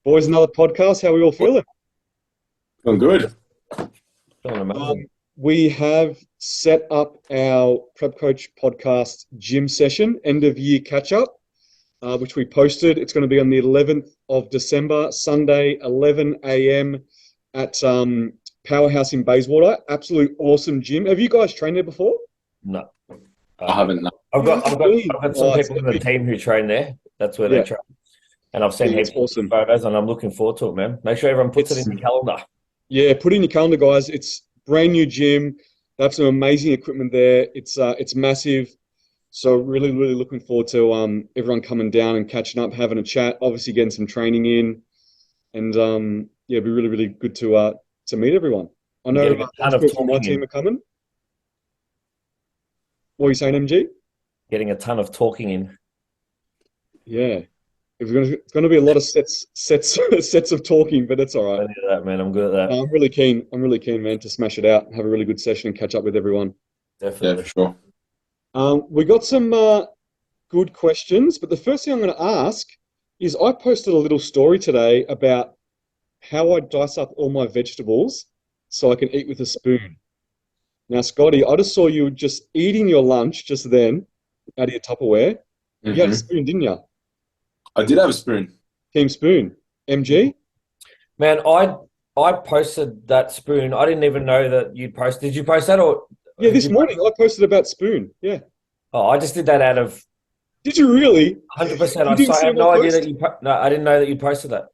Boys, another podcast. How are we all feeling? I'm good. Feeling Um, amazing. we have set up our Prep Coach podcast gym session, end of year catch up, which we posted. It's going to be on the 11th of December, Sunday, 11 a.m. at Powerhouse in Bayswater. Absolute awesome gym. Have you guys trained there before? No. I haven't. No. I've got some Oh, it's people in the epic. team who train there. That's where they Yeah, train. And I've seen yeah, it's heaps of awesome. photos and I'm looking forward to it, man. Make sure everyone puts it in It's your calendar. Yeah, put it in your calendar, guys. It's brand new gym. They have some amazing equipment there. It's massive. So really, really looking forward to everyone coming down and catching up, having a chat, obviously getting some training in, and yeah, it'd be really, really good to meet everyone. I And know getting a lots ton of of people from my talking team in. are coming. What are you saying, MG? Getting a ton of talking in. Yeah, it's gonna be a lot of sets sets of talking, but it's all right. Plenty of that, man. I'm good at that. I'm really keen. I'm really keen, man, to smash it out, have a really good session, and catch up with everyone. Yeah, for Definitely. sure. We got some good questions, but the first thing I'm going to ask is I posted a little story today about how I dice up all my vegetables so I can eat with a spoon. Now, Scotty, I just saw you just eating your lunch just then out of your Tupperware. You had a hmm spoon, didn't you? I did have a spoon. Team spoon. MG? Man, I posted that spoon. I didn't even know that you'd post. Did you post that or Yeah, did this you? morning I posted about spoon. Yeah. Oh, I just did that out of Did you really? 100%. You didn't I see have my no idea that post? no, I didn't know that you posted that.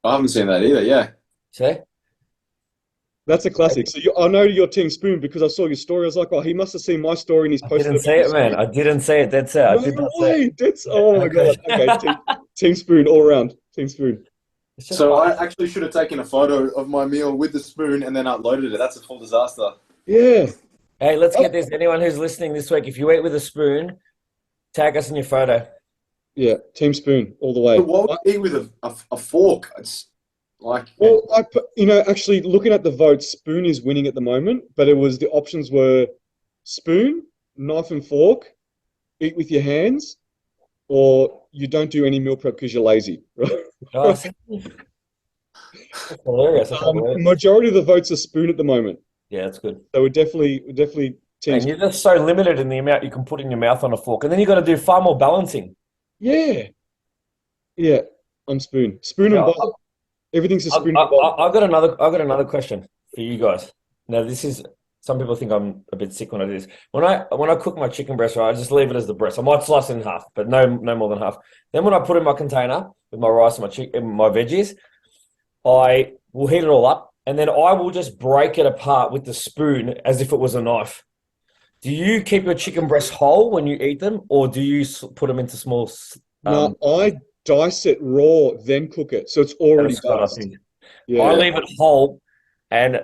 I haven't seen that either. Yeah. See? That's a classic. So I know you're Team Spoon because I saw your story. I was like, oh, he must have seen my story and he's I posted didn't about see the it, man. spoon. I didn't see it. That's it. I No did not see it. way. That's Yeah, oh my okay. God. Okay, team Spoon all round. Team Spoon. It's just So fun. I actually should have taken a photo of my meal with the spoon and then uploaded it. That's a full disaster. Yeah. Hey, let's Oh, get this. Anyone who's listening this week, if you eat with a spoon, tag us in your photo. yeah, Team Spoon all the But way. what would you eat with a fork? It's like, Well, actually looking at the votes, Spoon is winning at the moment, but the options were spoon, knife and fork, eat with your hands, or you don't do any meal prep because you're lazy. Oh, see? That's hilarious. I can't believe it. Majority of the votes are spoon at the moment, Yeah, that's good. so we're definitely Team And you're Spoon. just so limited in the amount you can put in your mouth on a fork. And then you got to do far more balancing. Yeah, yeah, I'm spoon. Spoon and Now, bowl. Everything's a spoon and bowl. I got another question for you guys. Now, this is some people think I'm a bit sick when I do this. When I cook my chicken breast, right, I just leave it as the breast. I might slice it in half, but no more than half. Then when I put it in my container with my rice and my chicken, my veggies, I will heat it all up, and then I will just break it apart with the spoon as if it was a knife. Do you keep your chicken breasts whole when you eat them, or do you put them into small? No, I dice it raw, then cook it, so it's already Scott, I diced. think I Yeah. yeah. leave it whole, and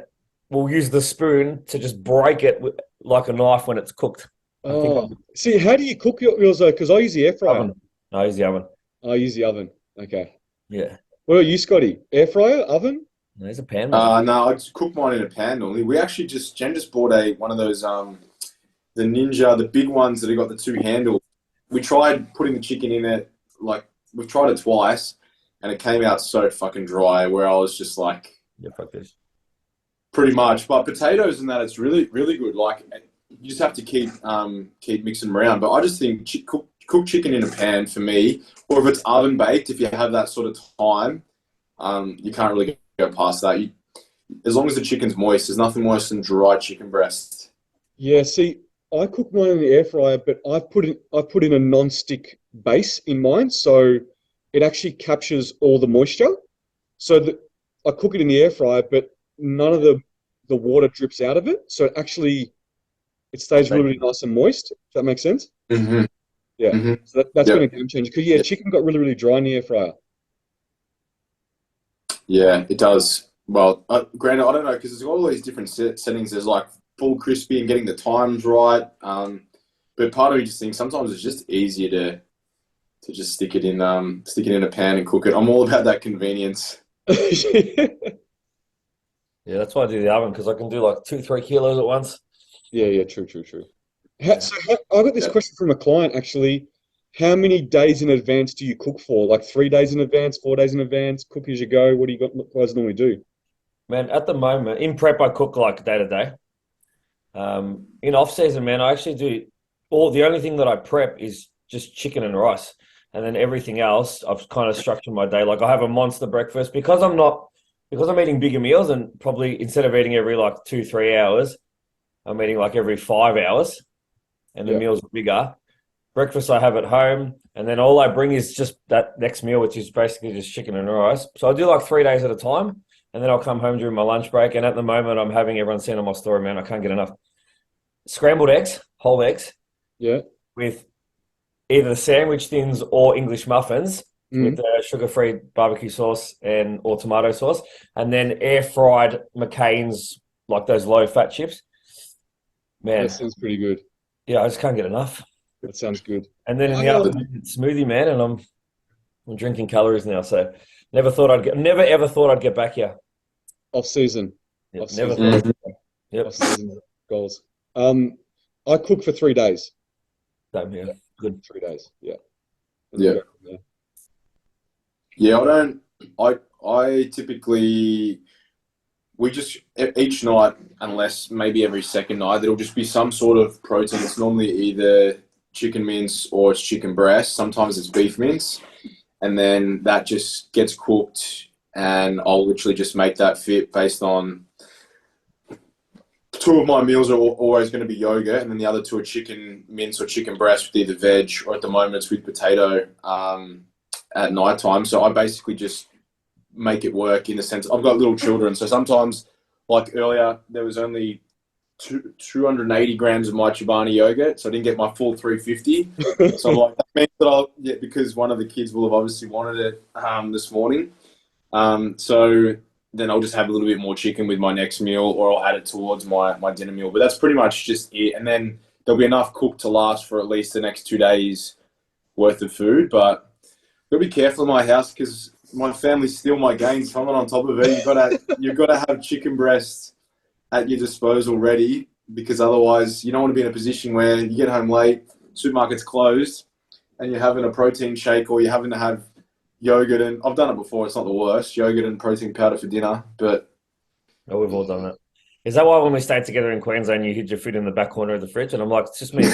we'll use the spoon to just break it like a knife when it's cooked. I think Oh, I'm see, how do you cook yours though? Because I use the air fryer. oven. No, use the oven. I use the oven. Okay. Yeah, What about you, Scotty? Air fryer, oven? no, there's a pan, man. No, I just cook mine in a pan normally. We actually Jen just bought one of those the Ninja, the big ones that have got the two handles. We tried putting the chicken in it, like we've tried it twice, and it came out so fucking dry. Where I was just like, Yeah, fuck this. pretty much. But potatoes and that, it's really really good. Like you just have to keep mixing them around. But I just think cook chicken in a pan for me, or if it's oven baked, if you have that sort of time, you can't really go past that. As long as the chicken's moist, there's nothing worse than dry chicken breast. Yeah. See, I cook mine in the air fryer, but I put in a non-stick base in mine, so it actually captures all the moisture. So that I cook it in the air fryer, but none of the water drips out of it. So it stays really, really nice and moist. If that makes sense. hmm Yeah. hmm So that's been a Yep. game changer. Because yeah, chicken got really, really dry in the air fryer. Yeah, it does. Well, granted, I don't know because there's all these different settings. There's like full crispy and getting the times right. But part of me just thinks sometimes it's just easier to just stick it in a pan and cook it. I'm all about that convenience. Yeah, that's why I do the oven because I can do like 2-3 kilos at once. Yeah, yeah, true, true, true. Yeah. I got this Yeah. question from a client actually. how many days in advance do you cook for? Like 3 days in advance, 4 days in advance, cook as you go? What do you guys normally do? Man, at the moment, in prep, I cook like day to day. In off season, man, I actually do the only thing that I prep is just chicken and rice. And then everything else, I've kind of structured my day. Like I have a monster breakfast because I'm eating bigger meals and probably instead of eating every like 2-3 hours, I'm eating like every 5 hours and the Yeah. meals are bigger. Breakfast I have at home, and then all I bring is just that next meal, which is basically just chicken and rice. So I do like 3 days at a time, and then I'll come home during my lunch break. And at the moment, I'm having everyone seen on my story, man. I can't get enough scrambled eggs, whole eggs, Yeah. with either the sandwich thins or English muffins with Mm. the sugar-free barbecue sauce and or tomato sauce, and then air fried McCain's like those low-fat chips. Man, That sounds pretty good. yeah, I just can't get enough. That sounds good. And then in the I afternoon, it's smoothie, man, and I'm drinking calories now. So never ever thought I'd get back here. off season. Yep, Off never season. thought. Yep. Off season goals. I cook for 3 days. Same here. Good. 3 days. Yeah. And then Yeah. go from there. Yeah, I don't. I typically we just each night, unless maybe every second night, there'll just be some sort of protein. It's normally either chicken mince or it's chicken breast. Sometimes it's beef mince, and then that just gets cooked, and I'll literally just make that fit based on. Two of my meals are always going to be yogurt, and then the other two are chicken mince or chicken breast with either veg, or at the moment it's with potato at night time. So I basically just make it work in the sense I've got little children. So sometimes, like earlier, there was only 280 grams of my Chobani yogurt, so I didn't get my full 350. So I'm like, that means that because one of the kids will have obviously wanted it this morning. So then I'll just have a little bit more chicken with my next meal, or I'll add it towards my dinner meal. But that's pretty much just it. And then there'll be enough cooked to last for at least the next 2 days worth of food. But you'll be careful in my house because my family steal my gains from it. On top of it, you've got to have chicken breasts at your disposal ready, because otherwise you don't want to be in a position where you get home late, supermarket's closed, and you're having a protein shake, or you're having to have yogurt, and I've done it before, it's not the worst, yogurt and protein powder for dinner, but... Oh, we've all done that. Is that why when we stayed together in Queensland, you hid your food in the back corner of the fridge? And I'm like, it's just me.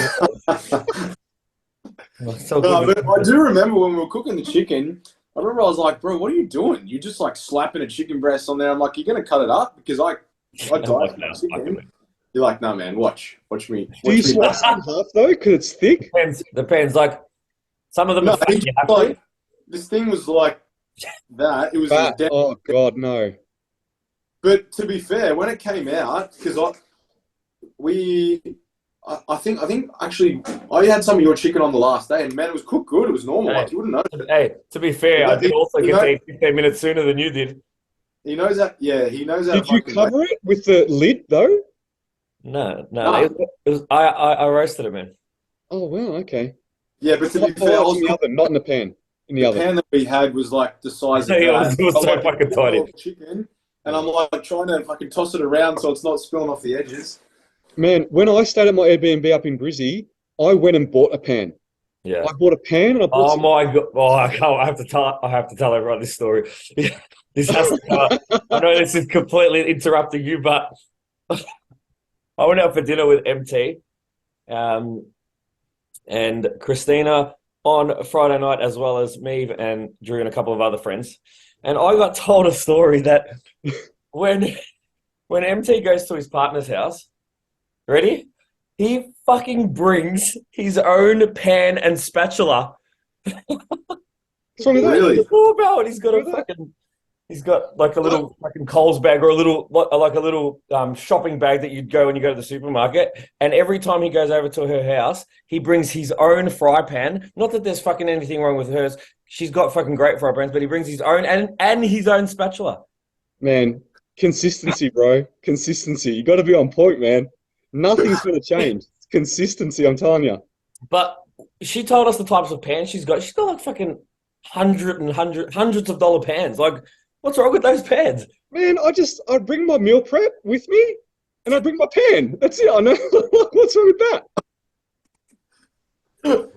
So no, but I do remember when we were cooking the chicken, I remember I was like, bro, what are you doing? You're just like slapping a chicken breast on there. I'm like, you're going to cut it up? Because I died like, for no, chicken. You're like, no, man, watch me. Do you slice it in half though? Because it's thick? Depends. Like, some of them are fat, you have to. This thing was like that. It was Fat. Oh, God, no. But to be fair, when it came out, because I think actually I had some of your chicken on the last day, and man, it was cooked good. It was normal. Hey, like you wouldn't know. Hey, to be fair, I did also get to eat 15 minutes sooner than you did. He knows that. Yeah, he knows that. Did you cover it with the lid though? No. It was, I roasted it, man. Oh, wow, okay. Yeah, but to be fair, in the oven, not in the pan. In the oven. pan that we had was like the size of that. It was so fucking tiny. Chicken, and I'm like trying to fucking toss it around so it's not spilling off the edges. Man, when I stayed at my Airbnb up in Brizzy, I went and bought a pan. Yeah. I bought a pan and I bought my God. Oh, I have to tell everyone this story. This has to come up. I know this is completely interrupting you, but I went out for dinner with MT and Christina on Friday night, as well as me and Drew and a couple of other friends. And I got told a story that when MT goes to his partner's house, ready? He fucking brings his own pan and spatula. What's wrong with that? Really? He's got like a little fucking Coles bag, or a little shopping bag that you'd go when you go to the supermarket. And every time he goes over to her house, he brings his own fry pan. Not that there's fucking anything wrong with hers. She's got fucking great fry pans, but he brings his own and his own spatula. Man, consistency, bro. Consistency. You got to be on point, man. Nothing's going to change. It's consistency, I'm telling you. But she told us the types of pans she's got. She's got like fucking hundreds of dollar pans. Like, what's wrong with those pans? Man, I bring my meal prep with me and I bring my pan. That's it. I know. What's wrong with that?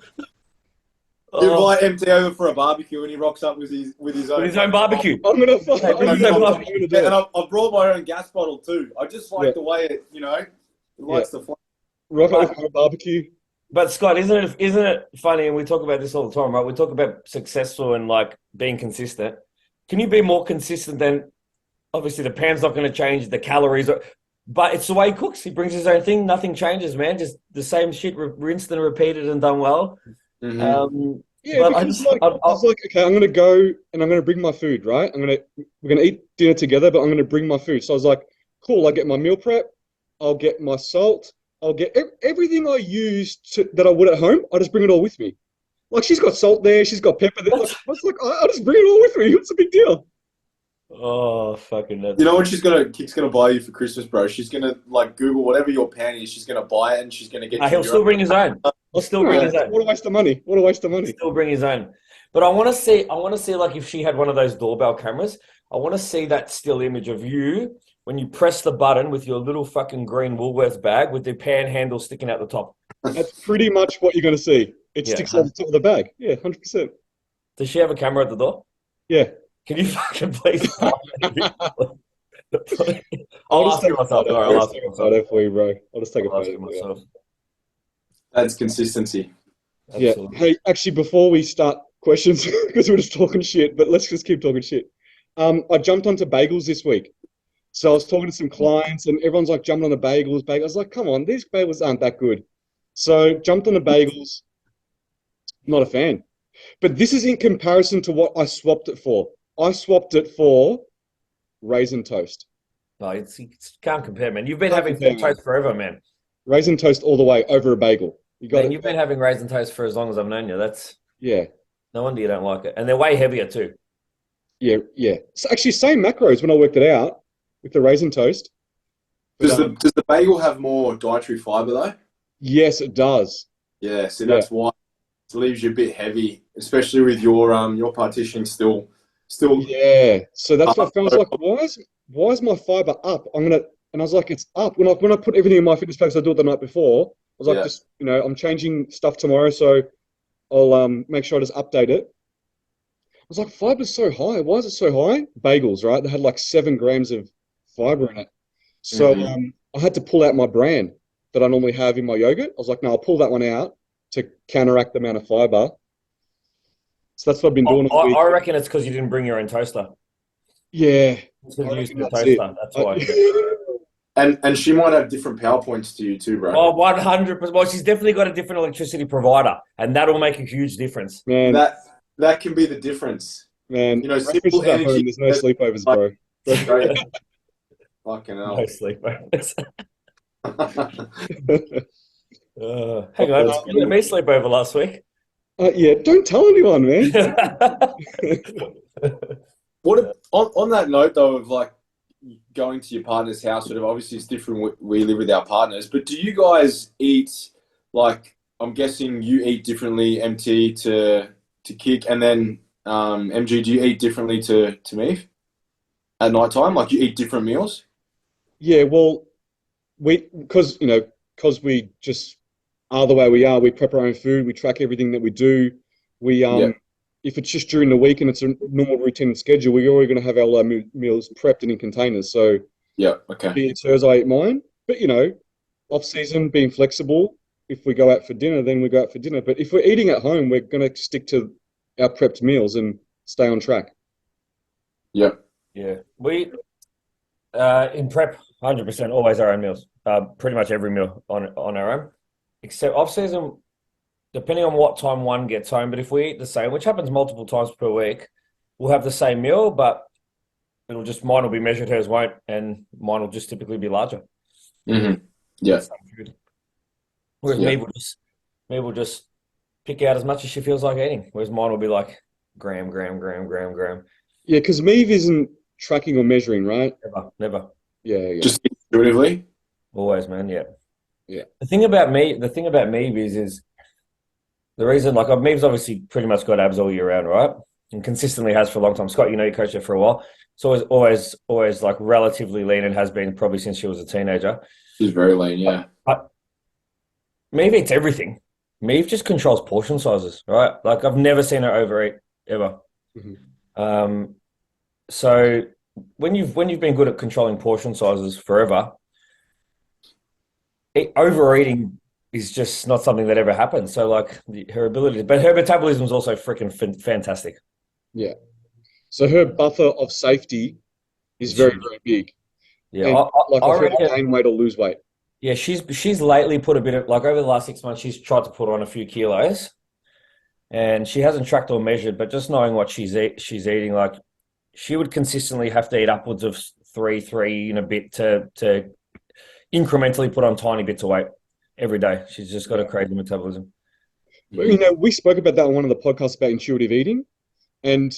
Invite MT over for a barbecue, and he rocks up with his own barbecue. I'm gonna Hey, I'm bring his own barbecue. gonna do it. And I've brought my own gas bottle too. I just like the way it, it likes to fly. Rock up for a barbecue. But Scott, isn't it funny? And we talk about this all the time, right? We talk about successful and like being consistent. Can you be more consistent than obviously the pan's not going to change, the calories, but it's the way he cooks. He brings his own thing. Nothing changes, man. Just the same shit, rinsed and repeated and done well. Yeah, But because I was like, okay, I'm gonna go and I'm gonna bring my food, right? We're gonna eat dinner together, but I'm gonna bring my food. So I was like, cool. I get my meal prep. I'll get my salt. I'll get everything I use that I would at home. I just bring it all with me. Like she's got salt there, she's got pepper there. Like, I was like, I just bring it all with me. What's the big deal? Oh, fucking nuts. You know what Kik's gonna buy you for Christmas, bro? She's gonna like Google whatever your pan is. She's gonna buy it and she's gonna get. He'll still bring his own. He'll still bring his own. What a waste of money! What a waste of money! Still bring his own. But I want to see like if she had one of those doorbell cameras. I want to see that still image of you when you press the button with your little fucking green Woolworths bag with the pan handle sticking out the top. That's pretty much what you're gonna see. It sticks out the top of the bag. Yeah, 100%. Does she have a camera at the door? Yeah. Can you fucking please? I'll ask her myself. I'll take a photo for you, bro. I'll just take a photo myself. That's consistency. Absolutely. Yeah. Hey, actually, before we start questions, because we're just talking shit, but let's just keep talking shit. I jumped onto bagels this week. So I was talking to some clients and everyone's like jumping on the bagels. I was like, come on, these bagels aren't that good. So jumped on the bagels. Not a fan. But this is in comparison to what I swapped it for. I swapped it for Raisin Toast. No, it's can't compare, man. You've been having toast forever, man. Raisin Toast all the way over a bagel. You've been having Raisin Toast for as long as I've known you. Yeah. No wonder you don't like it. And they're way heavier too. Yeah. So actually, same macros when I worked it out with the Raisin Toast. Does the bagel have more dietary fiber though? Yes, it does. Yeah, so that's why it leaves you a bit heavy, especially with your partitioning still. Yeah. So that's what I found. I was like, why is my fiber up? And I was like, it's up. When I put everything in my fitness packs, I do it the night before. I was like, I'm changing stuff tomorrow, so I'll make sure I just update it. I was like, fiber's so high. Why is it so high? Bagels, right? They had like 7 grams of fiber in it. So I had to pull out my bran that I normally have in my yogurt. I was like, no, I'll pull that one out to counteract the amount of fiber. So that's what I've been doing all week. I reckon it's because you didn't bring your own toaster. Yeah. It's because you used your toaster. That's why. And she might have different PowerPoints to you too, bro. Oh, 100%. Well, she's definitely got a different electricity provider, and that'll make a huge difference. Man, that can be the difference. Man, simple energy. Home, there's no sleepovers, bro. Fucking hell. No sleepovers. Hang on, you let me sleep over last week. Yeah, don't tell anyone, man. On that note though of like going to your partner's house, sort of obviously it's different. We live with our partners, but do you guys eat like? I'm guessing you eat differently, MT to Kick, and then MG. Do you eat differently to me at night time? Like you eat different meals? Yeah, well, because we just are the way we are. We prep our own food. We track everything that we do. We if it's just during the week and it's a normal routine schedule, we're already going to have our meals prepped and in containers. So he eats hers, I eat mine. But off season, being flexible. If we go out for dinner, then we go out for dinner. But if we're eating at home, we're going to stick to our prepped meals and stay on track. Yeah. We in prep, 100% always our own meals. Pretty much every meal on our own, except off season. Depending on what time one gets home, but if we eat the same, which happens multiple times per week, we'll have the same meal, but mine will be measured, hers won't, and mine will just typically be larger. Mm-hmm. Yeah. Whereas me will just pick out as much as she feels like eating, whereas mine will be like gram. Yeah, because Meave isn't tracking or measuring, right? Never. Yeah. Just intuitively? Always, man, yeah. Yeah. The thing about Meave is the reason, like, Meave's obviously pretty much got abs all year round, right? And consistently has for a long time. Scott, you coached her for a while. So always like relatively lean and has been probably since she was a teenager. She's very lean, yeah. But Meave eats everything. Maeve just controls portion sizes, right? Like I've never seen her overeat ever. Mhm. So when you've been good at controlling portion sizes forever, overeating is just not something that ever happens. So like her ability, but her metabolism is also freaking fantastic. Yeah. So her buffer of safety is It's very, huge. very big. Yeah, And like I off her to reckon. gain weight or lose weight. Yeah, she's lately put a bit of like over the last 6 months, she's tried to put on a few kilos, and she hasn't tracked or measured. But just knowing what she's eating, like she would consistently have to eat upwards of three and a bit to incrementally put on tiny bits of weight every day. She's just got a Yeah. crazy metabolism. But, we spoke about that on one of the podcasts about intuitive eating, and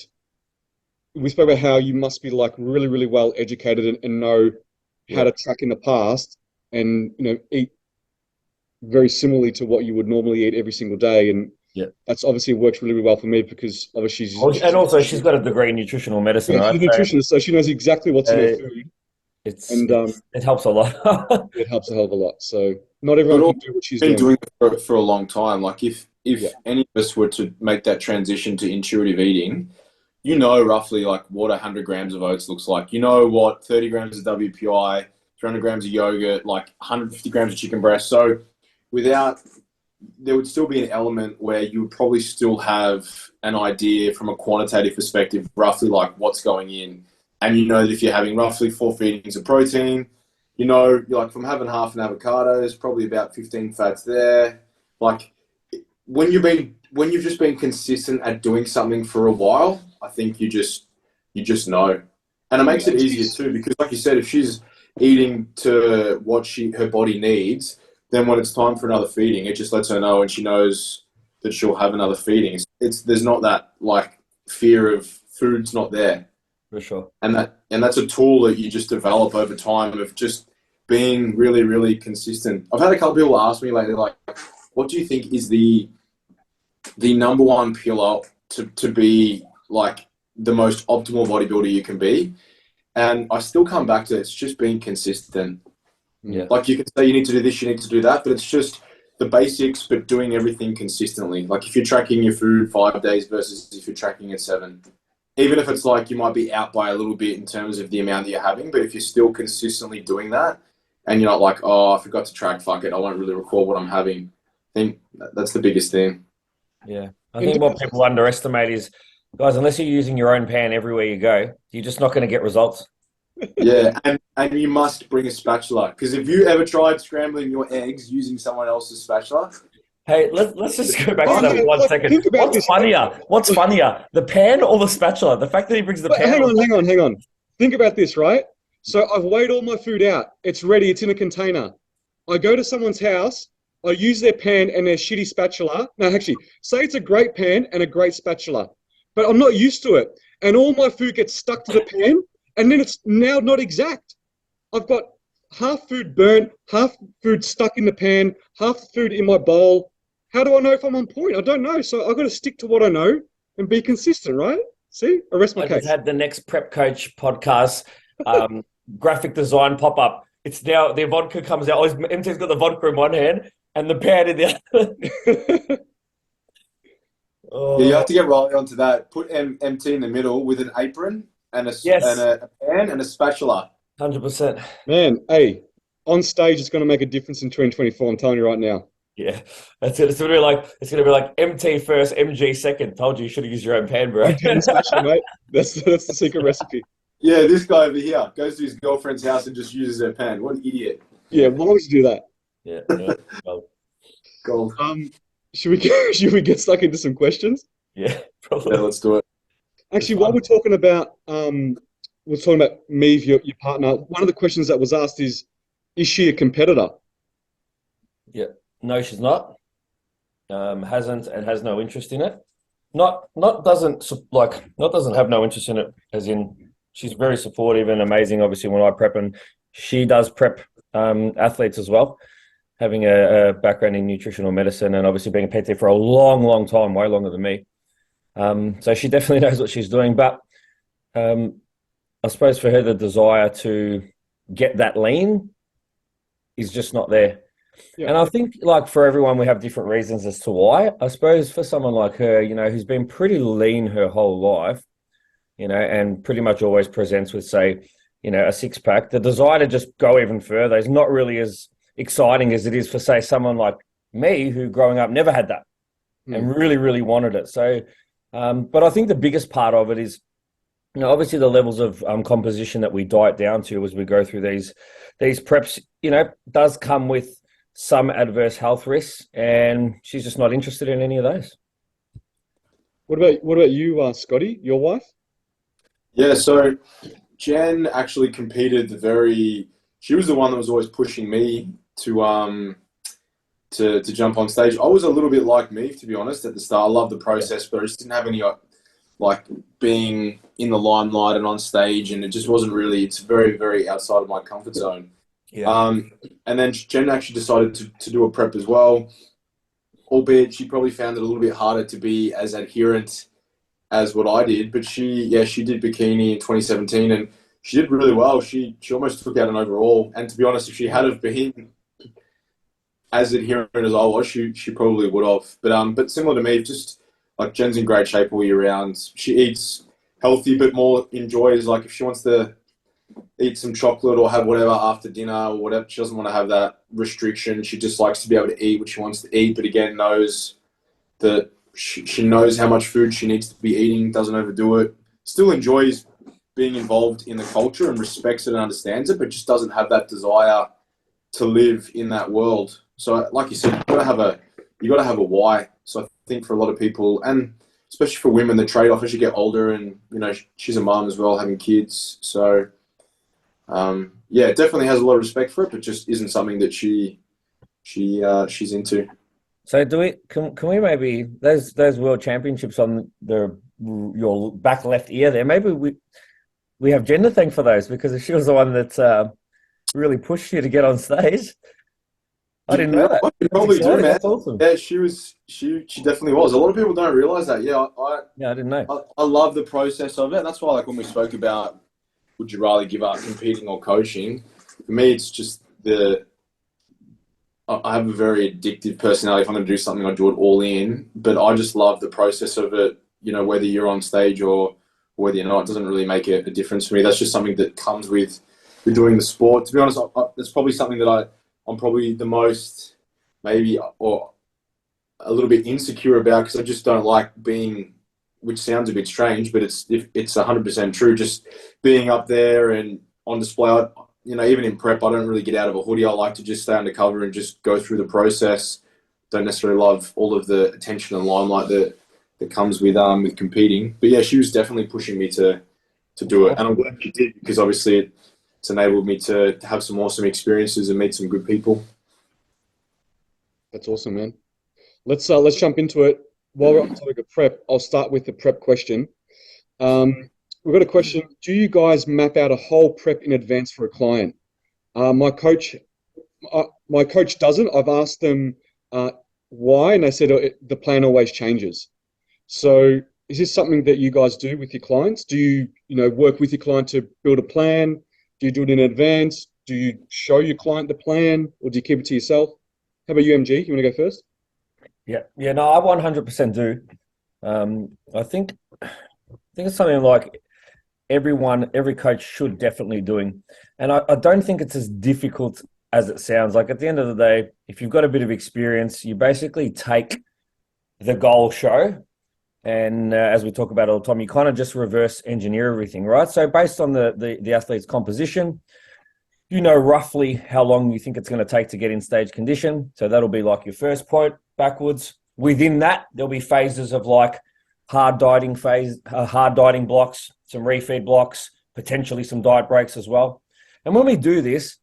we spoke about how you must be like really, really well educated and know how Yeah, to track in the past and eat very similarly to what you would normally eat every single day. And yeah. that's obviously works really, really well for me because obviously And she's a also, she's nutritionist. got a degree in nutritional medicine, Yeah, right? she's a nutritionist, so she knows exactly what's in her Uh, food, it's and it helps a lot. it helps a hell of a lot. So not But everyone can also do what she's been doing. doing it for a long time. Like Yeah, if any of us were to make that transition to intuitive eating, you know roughly like what 100 grams of oats looks like. You know what 30 grams of WPI, 300 grams of yogurt, like 150 grams of chicken breast. So without, there would still be an element where you would probably still have an idea from a quantitative perspective, roughly like what's going in. And you know that if you're having roughly 4 feedings of protein, you know, you're like from having half an avocado, there's probably about 15 fats there. Like when you've just been consistent at doing something for a while, I think you just know. And it yeah. makes it easier too, because like you said, if she's eating to what her body needs, then when it's time for another feeding, it just lets her know, and she knows that she'll have another feeding. It's there's not that like fear of food's not there, For sure. and that's a tool that you just develop over time of just being really really consistent. I've had a couple of people ask me lately, like, what do you think is the number one pillar to be like the most optimal bodybuilder you can be? And I still come back to it's just being consistent. Yeah. Like you can say you need to do this, you need to do that, but it's just the basics, but doing everything consistently. Like if you're tracking your food 5 days versus if you're tracking it 7, even if it's like you might be out by a little bit in terms of the amount that you're having, but if you're still consistently doing that and you're not like, oh, I forgot to track, fuck it, I won't really recall what I'm having. I think that's the biggest thing. Yeah. I And think what people underestimate is, guys, unless you're using your own pan everywhere you go, you're just not going to get results. Yeah, and you must bring a spatula, because if you ever tried scrambling your eggs using someone else's spatula, Hey, let's just go back to oh that yeah, one like second. think about What's this. funnier? What's funnier, the pan or the spatula? The fact that he brings the But pan. hang on. Think about this, right? So I've weighed all my food out. It's ready. It's in a container. I go to someone's house. I use their pan and their shitty spatula. No, actually, say it's a great pan and a great spatula, but I'm not used to it. And all my food gets stuck to the pan, and then it's now not exact. I've got half food burnt, half food stuck in the pan, half the food in my bowl. How do I know if I'm on point? I don't know. So I've got to stick to what I know and be consistent, right? See, I rest my I just case. had the next Prep Coach podcast graphic design pop up. It's now the vodka comes out. Oh, MT's got the vodka in one hand and the pan in the other. yeah, you Oh, have to get Riley onto that. Put MT in the middle with an apron and yes, a pan and a spatula. 100%. Man, hey, on stage, it's going to make a difference in 2024. I'm telling you right now. Yeah, that's it. It's gonna be like MT first, MG second. Told you should have used your own pan, bro. Own pan spatula, mate. That's the secret recipe. Yeah, this guy over here goes to his girlfriend's house and just uses her pan. What an idiot. Yeah, why would you do that? Yeah, yeah, well, Gold. Should we get stuck into some questions? yeah, Yeah, probably. let's do it. Actually, while we're talking about Meave, your partner. One of the questions that was asked is she a competitor? Yeah, no, she's not. Hasn't and has no interest in it. Not doesn't not doesn't have no interest in it. As in, she's very supportive and amazing. Obviously, when I prep, and she does prep athletes as well. Having a background in nutritional medicine and obviously being a PT for a long, long time, way longer than me. So she definitely knows what she's doing. But I suppose for her, the desire to get that lean is just not there. Yeah. And I think, like, for everyone, we have different reasons as to why. I suppose for someone like her, who's been pretty lean her whole life, and pretty much always presents with, say, a six pack, the desire to just go even further is not really as exciting as it is for, say, someone like me, who growing up never had that Hmm. and really, really wanted it. So, but I think the biggest part of it is, obviously the levels of composition that we diet down to as we go through these preps, does come with some adverse health risks, and she's just not interested in any of those. What about you, Scotty, your wife? Yeah, so Jen actually competed she was the one that was always pushing me to jump on stage. I was a little bit like me, to be honest, at the start. I loved the process, but I just didn't have any like being in the limelight and on stage, and it just wasn't really. It's very, very outside of my comfort zone. Yeah. And then Jen actually decided to do a prep as well, albeit she probably found it a little bit harder to be as adherent as what I did. But she did bikini in 2017, and she did really well. She almost took out an overall. And to be honest, if she had have been as adherent as I was, she probably would have. But similar to me, just like Jen's in great shape all year round. She eats healthy, but more enjoys, like, if she wants to eat some chocolate or have whatever after dinner or whatever, she doesn't want to have that restriction. She just likes to be able to eat what she wants to eat, but again knows that she knows how much food she needs to be eating, doesn't overdo it, still enjoys being involved in the culture and respects it and understands it, but just doesn't have that desire to live in that world. So, like you said, you got to have a why. So I think for a lot of people, and especially for women, the trade-off as you get older, and she's a mom as well, having kids. So yeah, definitely has a lot of respect for it, but just isn't something that she's into. So can we maybe those world championships on your back left ear there? Maybe we have Jen to thank for those, because she was the one that really pushed you to get on stage. I didn't know that. You That's probably do, exciting. man. That's awesome. Yeah, she definitely was. A lot of people don't realize that. Yeah, Yeah, I didn't know. I love the process of it. That's why, like, when we spoke about would you rather give up competing or coaching, for me it's just I have a very addictive personality. If I'm going to do something, I do it all in. But I just love the process of it. Whether you're on stage or whether you're not, it doesn't really make a difference for me. That's just something that comes with doing the sport. To be honest, it's probably something that I'm probably the most maybe or a little bit insecure about, because I just don't like being, which sounds a bit strange, but it's 100% true. Just being up there and on display. Even in prep, I don't really get out of a hoodie. I like to just stay undercover and just go through the process. Don't necessarily love all of the attention and limelight that comes with competing. But yeah, she was definitely pushing me to do it, and I'm glad she did, because obviously it's enabled me to have some awesome experiences and meet some good people. That's awesome, man. Let's jump into it. While we're on the topic of prep, I'll start with the prep question. We've got a question. Do you guys map out a whole prep in advance for a client? My coach doesn't. I've asked them why, and they said the plan always changes. So is this something that you guys do with your clients? Do you work with your client to build a plan? Do you do it in advance? Do you show your client the plan, or do you keep it to yourself? How about you, MG? You want to go first? Yeah, no, I 100% do. I think it's something like every coach should definitely doing, and I don't think it's as difficult as it sounds. Like, at the end of the day, if you've got a bit of experience, you basically take the goal show, and as we talk about all the time, you kind of just reverse engineer everything, right? So based on the athlete's composition, roughly how long you think it's going to take to get in stage condition. So that'll be like your first point backwards. Within that, there'll be phases of like hard dieting blocks, some refeed blocks, potentially some diet breaks as well. And when we do this,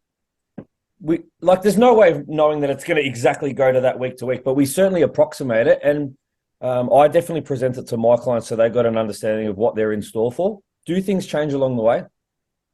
there's no way of knowing that it's going to exactly go to that week to week, but we certainly approximate it. And I definitely present it to my clients so they got an understanding of what they're in store for. Do things change along the way?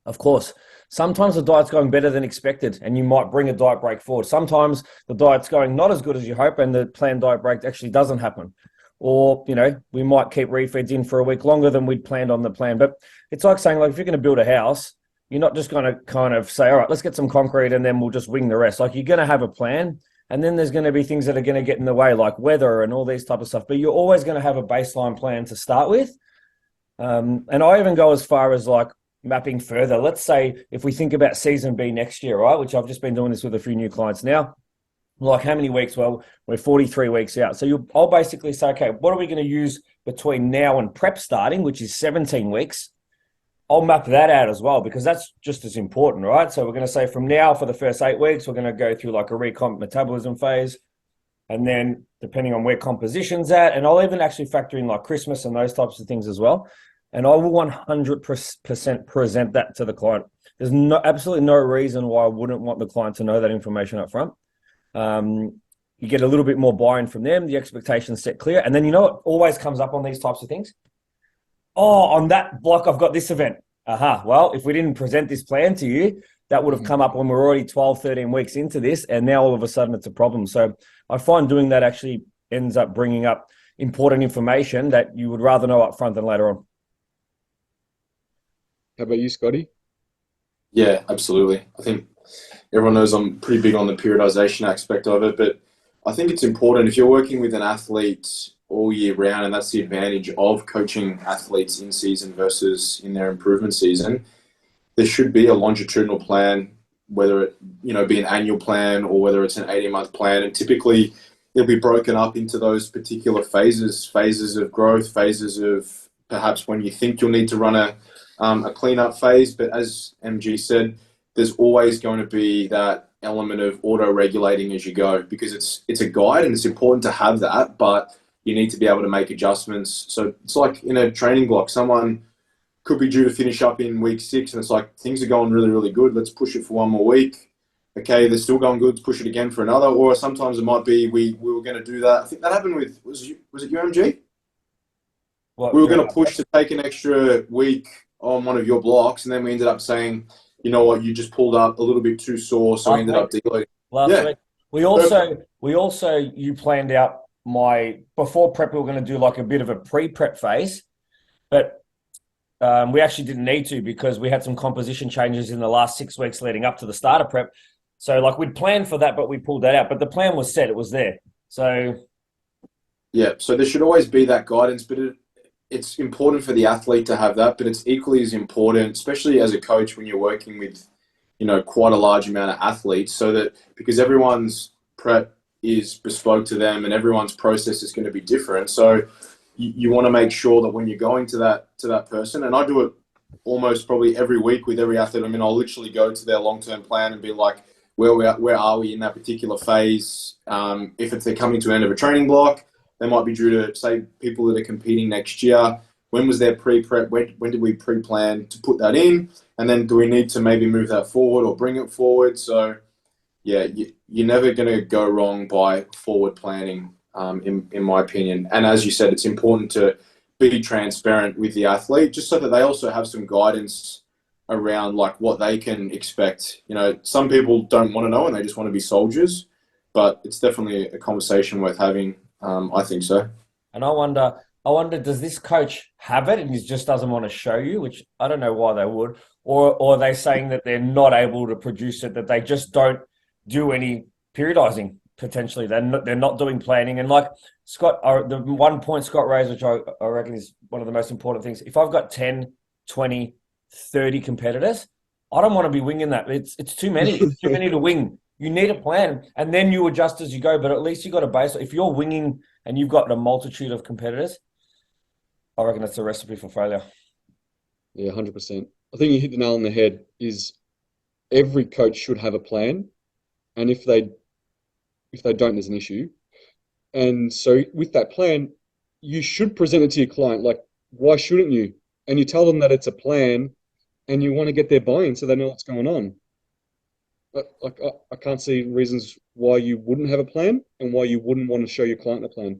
Of course. Sometimes the diet's going better than expected, and you might bring a diet break forward. Sometimes the diet's going not as good as you hope, and the planned diet break actually doesn't happen. Or, we might keep refeeds in for a week longer than we'd planned on the plan. But it's like saying, like, if you're going to build a house, you're not just going to kind of say, all right, let's get some concrete and then we'll just wing the rest. Like, you're going to have a plan. And then there's going to be things that are going to get in the way, like weather and all these type of stuff. But you're always going to have a baseline plan to start with. And I even go as far as like mapping further. Let's say if we think about season B next year, right? Which I've just been doing this with a few new clients now. Like how many weeks? Well, we're 43 weeks out. So I'll basically say, okay, what are we going to use between now and prep starting, which is 17 weeks? I'll map that out as well because that's just as important, right? So we're going to say from now for the first 8 weeks, we're going to go through like a recomp metabolism phase. And then depending on where composition's at, and I'll even actually factor in like Christmas and those types of things as well. And I will 100% present that to the client. There's absolutely no reason why I wouldn't want the client to know that information up front. You get a little bit more buy-in from them, the expectations set clear. And then you know what always comes up on these types of things? Oh, on that block, I've got this event. Well, if we didn't present this plan to you, that would have come up when we're already 12, 13 weeks into this. And now all of a sudden it's a problem. So I find doing that actually ends up bringing up important information that you would rather know up front than later on. How about you, Scotty? Yeah, absolutely. I think everyone knows I'm pretty big on the periodization aspect of it, but I think it's important if you're working with an athlete all year round, and that's the advantage of coaching athletes in season versus in their improvement season. There should be a longitudinal plan, whether it be an annual plan or whether it's an 18-month plan, and typically it'll be broken up into those particular phases of growth, phases of perhaps when you think you'll need to run a cleanup phase. But as MG said, there's always going to be that element of auto-regulating as you go because it's a guide and it's important to have that, but you need to be able to make adjustments. So it's like in a training block, someone could be due to finish up in week 6 and it's like, things are going really, really good. Let's push it for one more week. Okay, they're still going good. Let's push it again for another. Or sometimes it might be we were going to do that. I think that happened with, was it UMG? What, we were going to push to take an extra week on one of your blocks, and then we ended up saying, you know what, you just pulled up a little bit too sore, so we ended up deloading. Last week. We also, you planned out before prep, we were going to do like a bit of a pre-prep phase, but we actually didn't need to because we had some composition changes in the last 6 weeks leading up to the start of prep. So like we'd planned for that, but we pulled that out. But the plan was set, it was there. So yeah, so there should always be that guidance, but it's important for the athlete to have that, but it's equally as important, especially as a coach when you're working with, quite a large amount of athletes, so that because everyone's prep is bespoke to them and everyone's process is going to be different. So you want to make sure that when you're going to that person, and I do it almost probably every week with every athlete. I mean, I'll literally go to their long-term plan and be like, where are we in that particular phase? If they're coming to the end of a training block, they might be due to, say, people that are competing next year. When was their pre-prep? When did we pre-plan to put that in? And then do we need to maybe move that forward or bring it forward? So, yeah, you're never going to go wrong by forward planning, in my opinion. And as you said, it's important to be transparent with the athlete just so that they also have some guidance around like what they can expect. Some people don't want to know and they just want to be soldiers, but it's definitely a conversation worth having. I think so. And I wonder, does this coach have it and he just doesn't want to show you, which I don't know why they would, or are they saying that they're not able to produce it, that they just don't do any periodizing potentially? They're not doing planning. And like Scott, the one point Scott raised, which I reckon is one of the most important things. If I've got 10, 20, 30 competitors, I don't want to be winging that. It's too many. It's too many to wing. You need a plan, and then you adjust as you go. But at least you got a base. If you're winging and you've got a multitude of competitors, I reckon that's a recipe for failure. Yeah, 100%. I think you hit the nail on the head. Is every coach should have a plan, and if they don't, there's an issue. And so with that plan, you should present it to your client. Like, why shouldn't you? And you tell them that it's a plan, and you want to get their buy-in so they know what's going on. Like, I can't see reasons why you wouldn't have a plan and why you wouldn't want to show your client a plan.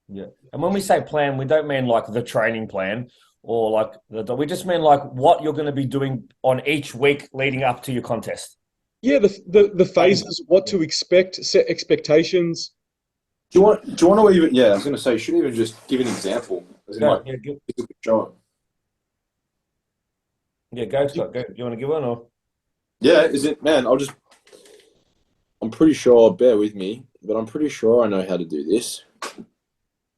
Yeah. And when we say plan, we don't mean like the training plan or like we just mean like what you're going to be doing on each week leading up to your contest. Yeah, the phases, what to expect, set expectations. Do you want to even? Yeah, I was going to say, you should even just give an example. Go, Show it. go, Scott. Go. Do you want to give one or? Yeah, is it, man? I'm I'm pretty sure, bear with me, but I'm pretty sure I know how to do this.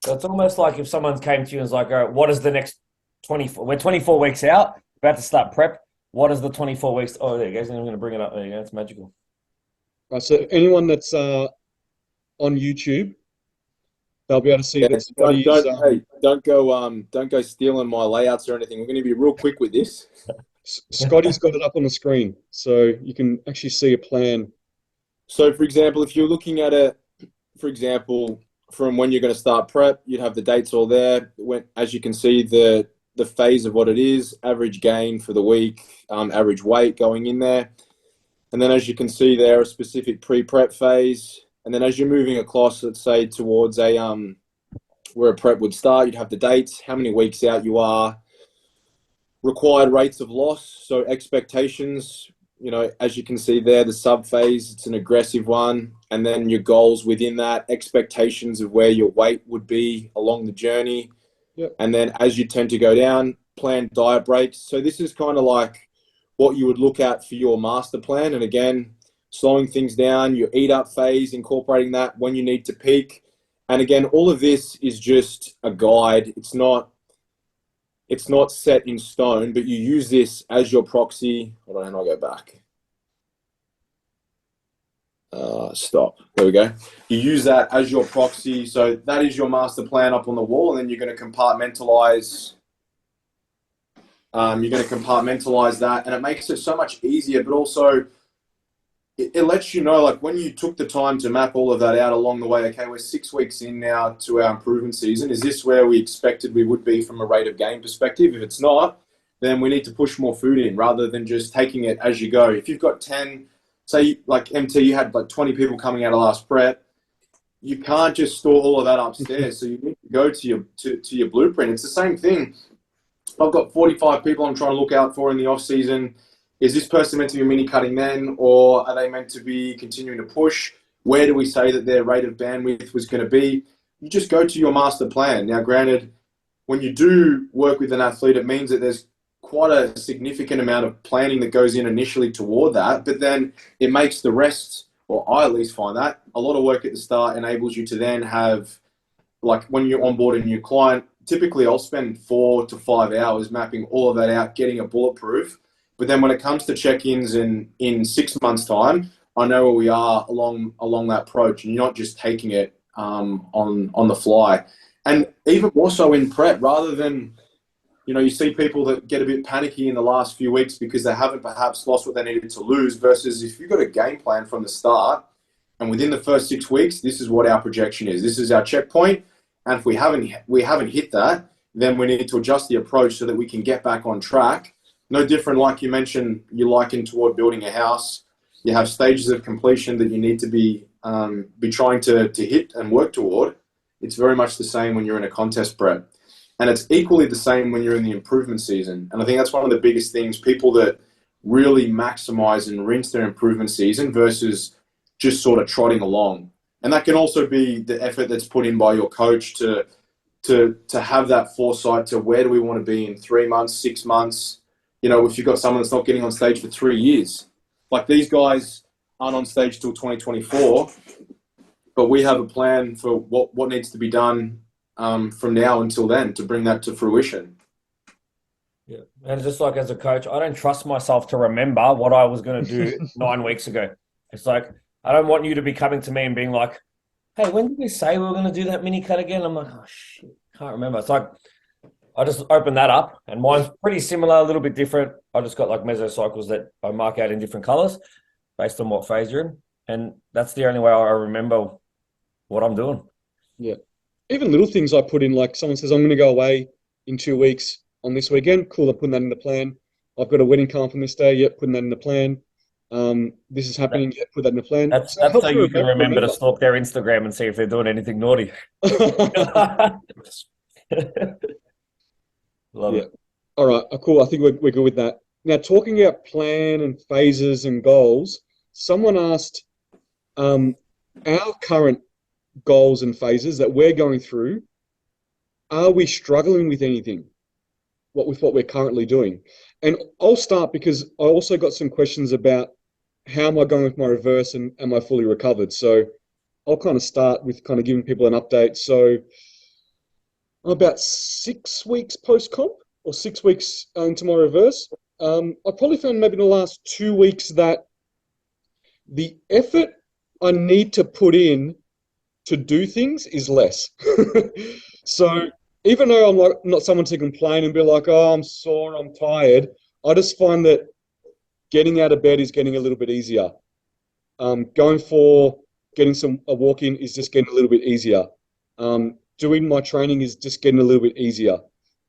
So it's almost like if someone came to you and was like, all right, what is the next 24? We're 24 weeks out, about to start prep. What is the 24 weeks? Oh, there you go. I'm going to bring it up. There you go. It's magical. Right, so anyone that's on YouTube, they'll be able to see Yeah, that Scotty is. don't go stealing my layouts or anything. We're going to be real quick with this. Scotty's got it up on the screen, so you can actually see a plan. So, for example, if you're looking at it, for example, from when you're going to start prep, you'd have the dates all there. As you can see, the phase of what it is, average gain for the week, average weight going in there. And then as you can see there, a specific pre-prep phase. And then as you're moving across, let's say towards where a prep would start, you'd have the dates, how many weeks out you are, required rates of loss, so expectations, as you can see there, the sub phase, it's an aggressive one. And then your goals within that, expectations of where your weight would be along the journey. Yep. And then as you tend to go down, planned diet breaks. So this is kind of like what you would look at for your master plan. And again, slowing things down, your eat up phase, incorporating that when you need to peak. And again, all of this is just a guide. It's not set in stone, but you use this as your proxy. Hold on, I'll go back. Stop. There we go. You use that as your proxy. So that is your master plan up on the wall, and then you're going to compartmentalize. That, and it makes it so much easier. But also, it lets you know, like when you took the time to map all of that out along the way. Okay, we're 6 weeks in now to our improvement season. Is this where we expected we would be from a rate of gain perspective? If it's not, then we need to push more food in rather than just taking it as you go. If you've got 10, say like MT, you had like 20 people coming out of last prep, you can't just store all of that upstairs. So you need to go to your blueprint. It's the same thing. I've got 45 people I'm trying to look out for in the off season. Is this person meant to be mini cutting then, or are they meant to be continuing to push? Where do we say that their rate of bandwidth was going to be? You just go to your master plan. Now, granted, when you do work with an athlete, it means that there's quite a significant amount of planning that goes in initially toward that, but then it makes the rest, or I at least find that, a lot of work at the start enables you to then have, like when you're onboarding a new client, typically I'll spend 4 to 5 hours mapping all of that out, getting a bulletproof. But then when it comes to check-ins in 6 months' time, I know where we are along that approach, and you're not just taking it on the fly. And even more so in prep, rather than, you see people that get a bit panicky in the last few weeks because they haven't perhaps lost what they needed to lose, versus if you've got a game plan from the start, and within the first 6 weeks, this is what our projection is. This is our checkpoint. And if we haven't hit that, then we need to adjust the approach so that we can get back on track. No different, like you mentioned, you liken toward building a house. You have stages of completion that you need to be trying to hit and work toward. It's very much the same when you're in a contest prep. And it's equally the same when you're in the improvement season. And I think that's one of the biggest things, people that really maximize and rinse their improvement season versus just sort of trotting along. And that can also be the effort that's put in by your coach to have that foresight to where do we want to be in 3 months, 6 months. If you've got someone that's not getting on stage for 3 years, like these guys aren't on stage till 2024, but we have a plan for what needs to be done from now until then to bring that to fruition. Yeah, and just like as a coach, I don't trust myself to remember what I was going to do 9 weeks ago. It's like, I don't want you to be coming to me and being like, hey, when did we say we were going to do that mini cut again? I'm like, oh, shit, can't remember. It's like, I just open that up, and mine's pretty similar, a little bit different. I just got like mesocycles that I mark out in different colors based on what phase you're in. And that's the only way I remember what I'm doing. Yeah. Even little things I put in, like someone says, I'm going to go away in 2 weeks on this weekend. Cool, I'm putting that in the plan. I've got a wedding come up on this day. Yep, putting that in the plan. This is happening. Yep, put that in the plan. That's it helps so you can remember to stalk their Instagram and see if they're doing anything naughty. Love it. All right, cool. I think we're good with that. Now, talking about plan and phases and goals, someone asked our current goals and phases that we're going through, are we struggling with anything? With what we're currently doing? And I'll start because I also got some questions about how am I going with my reverse and am I fully recovered? So I'll kind of start with kind of giving people an update. So I'm about 6 weeks post-comp or 6 weeks into my reverse. I probably found maybe in the last 2 weeks that the effort I need to put in to do things is less. So even though I'm like not someone to complain and be like, oh, I'm sore, I'm tired, I just find that getting out of bed is getting a little bit easier. Going for getting a walk in is just getting a little bit easier. Doing my training is just getting a little bit easier.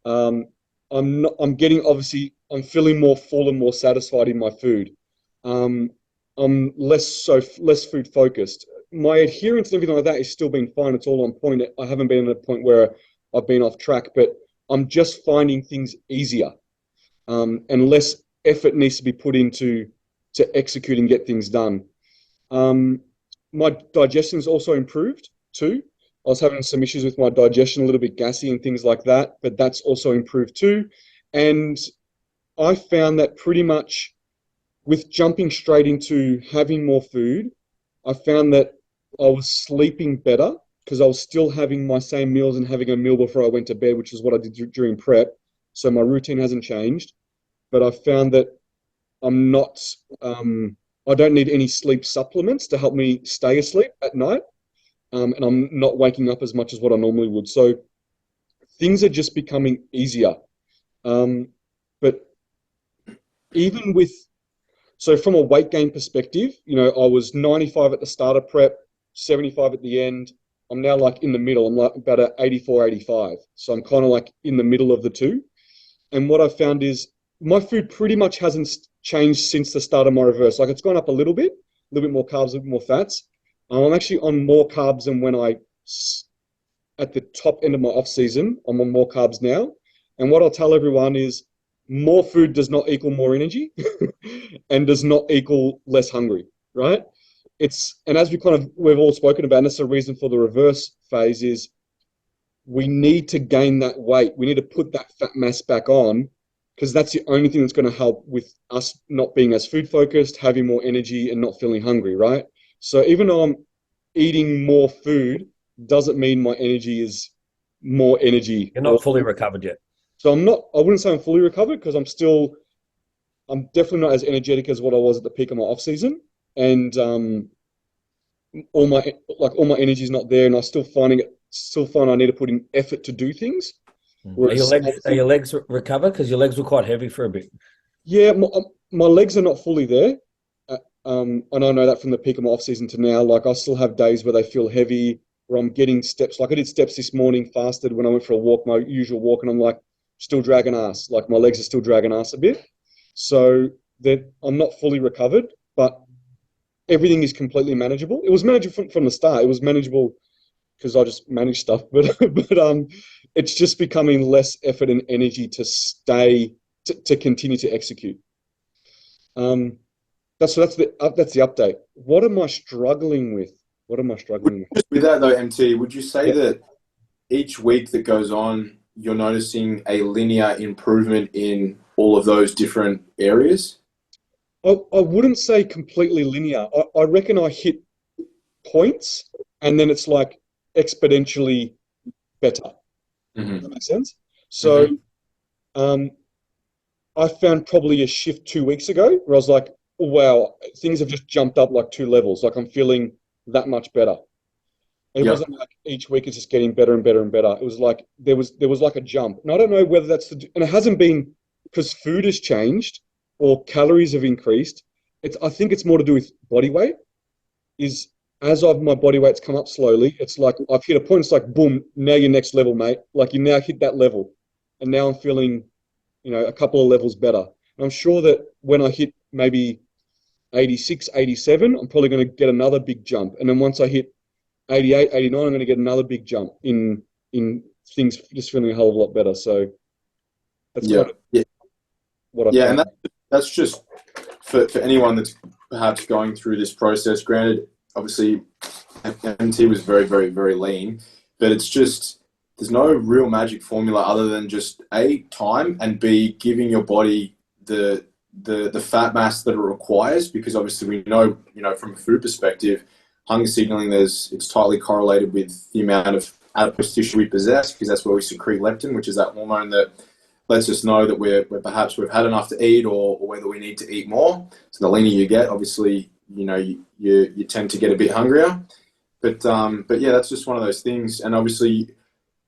I'm getting obviously I'm feeling more full and more satisfied in my food. Um, I'm less food focused. My adherence and everything like that is still being fine. It's all on point. I haven't been at a point where I've been off track, but I'm just finding things easier, and less effort needs to be put into to execute and get things done. Um, my digestion's also improved too. I was having some issues with my digestion, a little bit gassy and things like that, but that's also improved too. And I found that pretty much with jumping straight into having more food, I found that I was sleeping better because I was still having my same meals and having a meal before I went to bed, which is what I did during prep. So my routine hasn't changed, but I found that I'm not, I don't need any sleep supplements to help me stay asleep at night. And I'm not waking up as much as what I normally would. So things are just becoming easier. But even with, so from a weight gain perspective, I was 95 at the start of prep, 75 at the end. I'm now like in the middle. I'm like about a 84, 85. So I'm kind of like in the middle of the two. And what I found is my food pretty much hasn't changed since the start of my reverse. Like it's gone up a little bit more carbs, a little bit more fats. I'm actually on more carbs than when at the top end of my off season. I'm on more carbs now. And what I'll tell everyone is more food does not equal more energy and does not equal less hungry, right? And as we've all spoken about, and that's the reason for the reverse phase is we need to gain that weight. We need to put that fat mass back on because that's the only thing that's going to help with us not being as food focused, having more energy and not feeling hungry, right? So even though I'm eating more food, doesn't mean my energy is more energy. You're not fully recovered yet. So I wouldn't say I'm fully recovered because I'm definitely not as energetic as what I was at the peak of my off season. And all my energy is not there, and I still find I need to put in effort to do things. Are your legs recovered? Because your legs were quite heavy for a bit. Yeah, my legs are not fully there. And I know that from the peak of my off season to now. Like I still have days where they feel heavy, where I'm getting steps. Like I did steps this morning, fasted when I went for a walk, my usual walk, and I'm like still dragging ass. Like my legs are still dragging ass a bit. So that I'm not fully recovered, but everything is completely manageable. It was manageable from the start. It was manageable because I just manage stuff, but it's just becoming less effort and energy to continue to execute. That's the update. What am I struggling with? With that though, MT, would you say that each week that goes on, you're noticing a linear improvement in all of those different areas? I wouldn't say completely linear. I reckon I hit points and then it's like exponentially better. Mm-hmm. Does that make sense? So I found probably a shift 2 weeks ago where I was like, oh, wow, things have just jumped up like 2 levels. Like I'm feeling that much better. It wasn't like each week it's just getting better and better and better. It was like there was like a jump. And I don't know whether that's and it hasn't been because food has changed or calories have increased. I think it's more to do with body weight. As my body weight's come up slowly, it's like I've hit a point, it's like boom, now you're next level, mate. Like you now hit that level. And now I'm feeling, a couple of levels better. And I'm sure that when I hit maybe 86, 87, I'm probably going to get another big jump. And then once I hit 88, 89, I'm going to get another big jump in things just feeling a hell of a lot better. So that's what I found. And that's just for anyone that's perhaps going through this process. Granted, obviously, MT was very, very, very lean, but it's just there's no real magic formula other than just A, time, and B, giving your body the the fat mass that it requires, because obviously we know, from a food perspective, hunger signaling, it's tightly correlated with the amount of adipose tissue we possess, because that's where we secrete leptin, which is that hormone that lets us know that we're perhaps we've had enough to eat, or whether we need to eat more. So the leaner you get, obviously, you tend to get a bit hungrier. But yeah, that's just one of those things. And obviously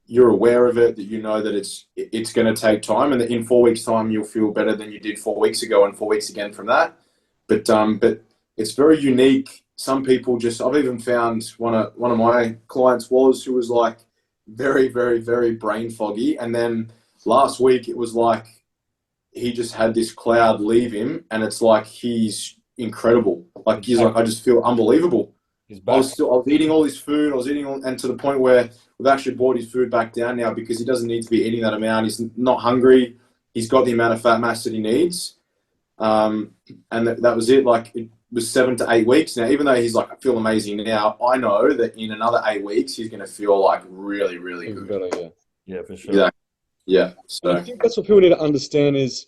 you're aware of it, that you know that it's going to take time, and that in 4 weeks' time you'll feel better than you did 4 weeks ago, and 4 weeks again from that. But it's very unique. Some people I've even found one of my clients who was like very, very, very brain foggy, and then last week it was like he just had this cloud leave him, and it's like he's incredible. Like he's like, I just feel unbelievable. I was eating all his food. And to the point where we've actually brought his food back down now, because he doesn't need to be eating that amount. He's not hungry. He's got the amount of fat mass that he needs. And that was it. Like, it was 7 to 8 weeks. Now, even though he's like, I feel amazing now, I know that in another 8 weeks, he's going to feel like really, really good. Better, yeah. Yeah, for sure. Exactly. Yeah. So I think that's what people need to understand is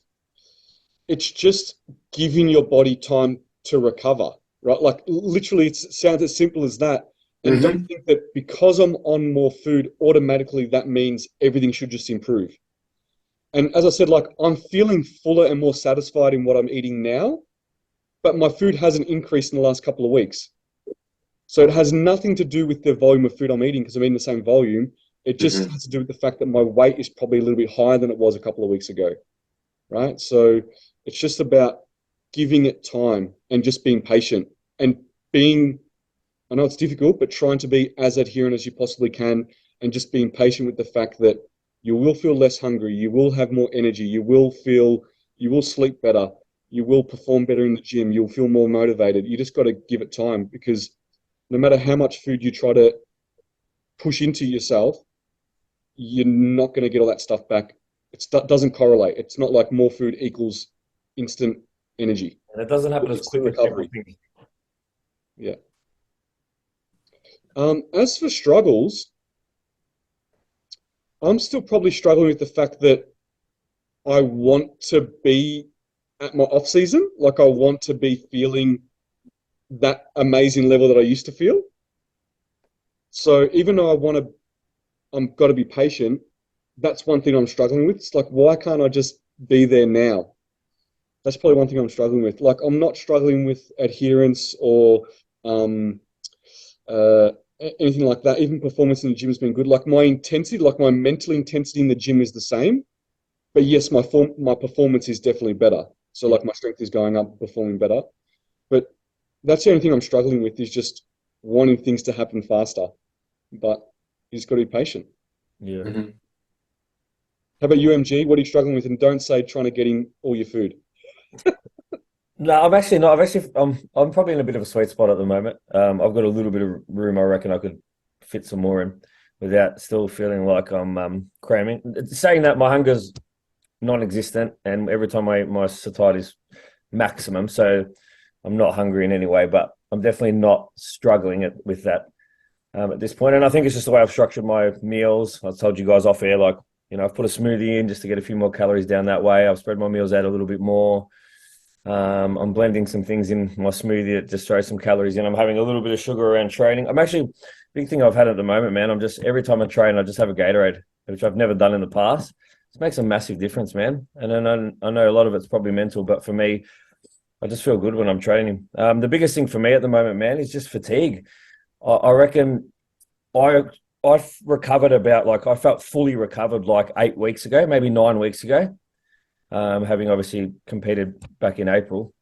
it's just giving your body time to recover, right? Like literally it sounds as simple as that. And don't think that because I'm on more food, automatically that means everything should just improve. And as I said, like I'm feeling fuller and more satisfied in what I'm eating now, but my food hasn't increased in the last couple of weeks. So it has nothing to do with the volume of food I'm eating, because I'm eating the same volume. It just has to do with the fact that my weight is probably a little bit higher than it was a couple of weeks ago, right? So it's just about giving it time and just being patient and being, I know it's difficult, but trying to be as adherent as you possibly can, and just being patient with the fact that you will feel less hungry, you will have more energy, you will sleep better, you will perform better in the gym, you'll feel more motivated. You just got to give it time, because no matter how much food you try to push into yourself, you're not going to get all that stuff back. It doesn't correlate. It's not like more food equals instant energy. And it doesn't happen as quick as people think. Yeah. As for struggles, I'm still probably struggling with the fact that I want to be at my off season. Like I want to be feeling that amazing level that I used to feel. So even though I'm got to be patient, that's one thing I'm struggling with. It's like, why can't I just be there now? That's probably one thing I'm struggling with. Like I'm not struggling with adherence or anything like that. Even performance in the gym has been good. Like my intensity, like my mental intensity in the gym is the same. But yes, my performance is definitely better. So like my strength is going up, performing better. But that's the only thing I'm struggling with, is just wanting things to happen faster. But you just got to be patient. Yeah. How about you, MG? What are you struggling with? And don't say trying to get in all your food. No, I'm actually not. I'm probably in a bit of a sweet spot at the moment. I've got a little bit of room. I reckon I could fit some more in without still feeling like I'm cramming. Saying that, my hunger's non-existent, and every time my satiety is maximum, so I'm not hungry in any way. But I'm definitely not struggling with that at this point. And I think it's just the way I've structured my meals. I told you guys off air, like, I've put a smoothie in just to get a few more calories down that way. I've spread my meals out a little bit more. I'm blending some things in my smoothie that just throws some calories in. I'm having a little bit of sugar around training. I'm actually, big thing I've had at the moment, man, every time I train, I just have a Gatorade, which I've never done in the past. It makes a massive difference, man. And then I know a lot of it's probably mental, but for me, I just feel good when I'm training. The biggest thing for me at the moment, man, is just fatigue. I reckon I've recovered I felt fully recovered like 8 weeks ago, maybe 9 weeks ago, having obviously competed back in April.